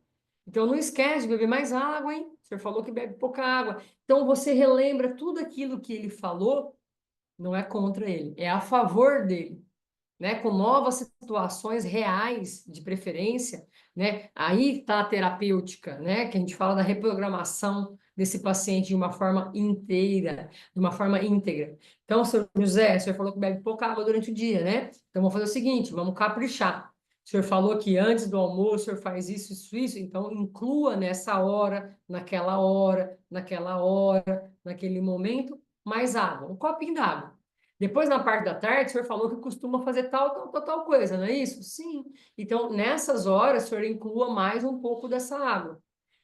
Então não esquece de beber mais água, hein? O senhor falou que bebe pouca água. Então você relembra tudo aquilo que ele falou, não é contra ele, é a favor dele, né, com novas situações reais de preferência, né? Aí está a terapêutica, né, que a gente fala da reprogramação desse paciente de uma forma inteira, de uma forma íntegra. Então, senhor José, o senhor falou que bebe pouca água durante o dia, né? Então, vamos fazer o seguinte, vamos caprichar. O senhor falou que antes do almoço o senhor faz isso, isso, isso, então inclua nessa hora, naquela hora, naquele momento, mais água, um copinho d'água. Depois, na parte da tarde, o senhor falou que costuma fazer tal coisa, não é isso? Sim. Então, nessas horas, o senhor inclua mais um pouco dessa água.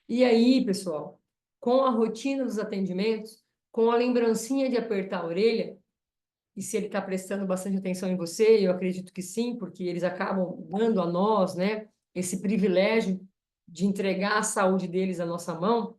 E aí, pessoal, com a rotina dos atendimentos, com a lembrancinha de apertar a orelha, e se ele está prestando bastante atenção em você, eu acredito que sim, porque eles acabam dando a nós, né, esse privilégio de entregar a saúde deles à nossa mão,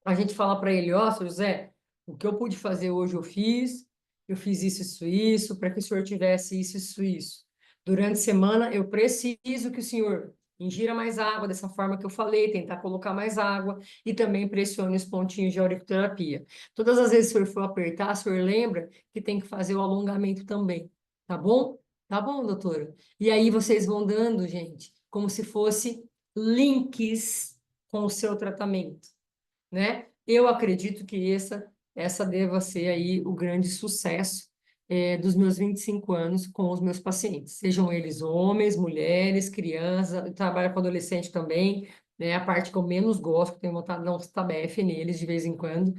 a gente fala para ele, ó, seu José, o que eu pude fazer hoje eu fiz isso, para que o senhor tivesse isso. Durante a semana, eu preciso que o senhor ingira mais água, dessa forma que eu falei, tentar colocar mais água e também pressione os pontinhos de auriculoterapia. Todas as vezes que o senhor for apertar, o senhor lembra que tem que fazer o alongamento também, tá bom? Tá bom, doutora? E aí vocês vão dando, gente, como se fosse links com o seu tratamento, né? Eu acredito que essa deva ser aí o grande sucesso dos meus 25 anos com os meus pacientes, sejam eles homens, mulheres, crianças, eu trabalho com adolescente também, né? A parte que eu menos gosto, que tenho vontade de dar uns tabefe neles de vez em quando,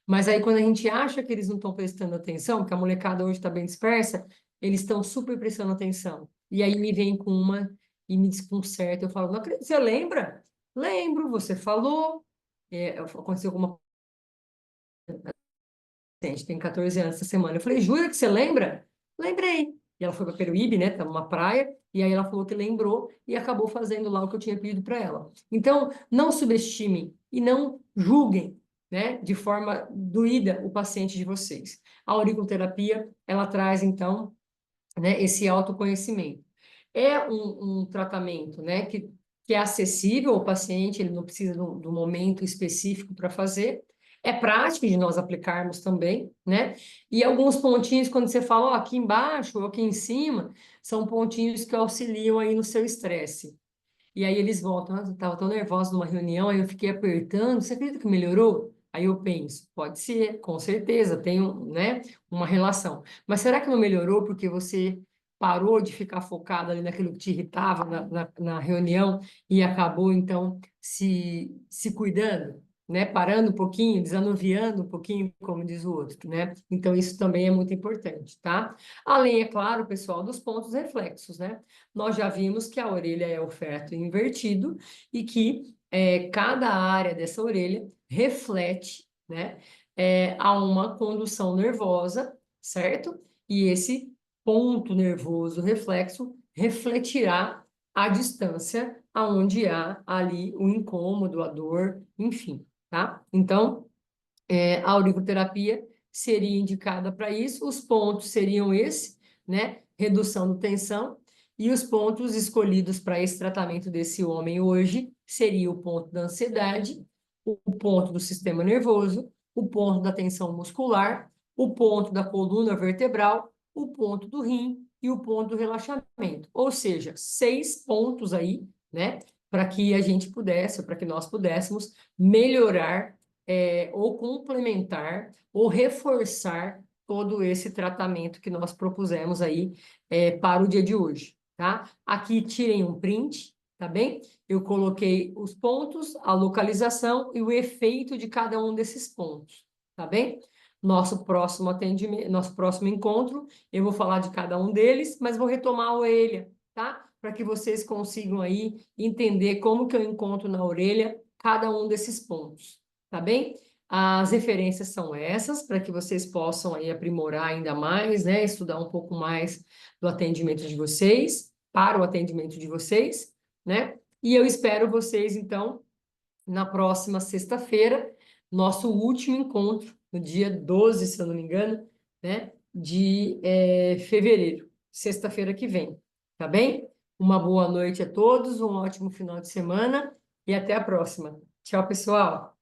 mas aí quando a gente acha que eles não estão prestando atenção, porque a molecada hoje está bem dispersa, eles estão super prestando atenção, e aí me vem com uma e me desconcerta, eu falo, não acredito, você lembra? Lembro, você falou, aconteceu alguma coisa, tem 14 anos essa semana. Eu falei, jura que você lembra? Lembrei. E ela foi para Peruíbe, né? Tá numa praia, e aí ela falou que lembrou e acabou fazendo lá o que eu tinha pedido para ela. Então, não subestimem e não julguem, né, de forma doída o paciente de vocês. A auriculoterapia, ela traz, então, né, esse autoconhecimento. É um tratamento, né, que é acessível ao paciente, ele não precisa de um momento específico para fazer. É prático de nós aplicarmos também, né? E alguns pontinhos, quando você fala, ó, aqui embaixo ou aqui em cima, são pontinhos que auxiliam aí no seu estresse. E aí eles voltam, eu estava tão nervosa numa reunião, aí eu fiquei apertando, você acredita que melhorou? Aí eu penso, pode ser, com certeza, tem né, uma relação. Mas será que não melhorou porque você parou de ficar focado ali naquilo que te irritava na reunião e acabou, então, se cuidando, né? Parando um pouquinho, desanuviando um pouquinho, como diz o outro, né? Então, isso também é muito importante, tá? Além, é claro, pessoal, dos pontos reflexos, né? Nós já vimos que a orelha é o feto invertido e que cada área dessa orelha reflete, né, a uma condução nervosa, certo? E esse ponto nervoso reflexo refletirá a distância aonde há ali o incômodo, a dor, enfim, tá? Então, a auriculoterapia seria indicada para isso, os pontos seriam esse, né? Redução da tensão, e os pontos escolhidos para esse tratamento desse homem hoje seria o ponto da ansiedade, o ponto do sistema nervoso, o ponto da tensão muscular, o ponto da coluna vertebral, o ponto do rim e o ponto do relaxamento. Ou seja, 6 pontos aí, né? Para que a gente pudesse, para que nós pudéssemos melhorar ou complementar ou reforçar todo esse tratamento que nós propusemos aí para o dia de hoje, tá? Aqui tirem um print, tá bem? Eu coloquei os pontos, a localização e o efeito de cada um desses pontos, tá bem? Nosso próximo atendimento, nosso próximo encontro, eu vou falar de cada um deles, mas vou retomar a orelha, tá? Para que vocês consigam aí entender como que eu encontro na orelha cada um desses pontos, tá bem? As referências são essas, para que vocês possam aí aprimorar ainda mais, né? Estudar um pouco mais do atendimento de vocês, para o atendimento de vocês, né? E eu espero vocês, então, na próxima sexta-feira, nosso último encontro, no dia 12, se eu não me engano, né? De fevereiro, sexta-feira que vem, tá bem? Uma boa noite a todos, um ótimo final de semana e até a próxima. Tchau, pessoal!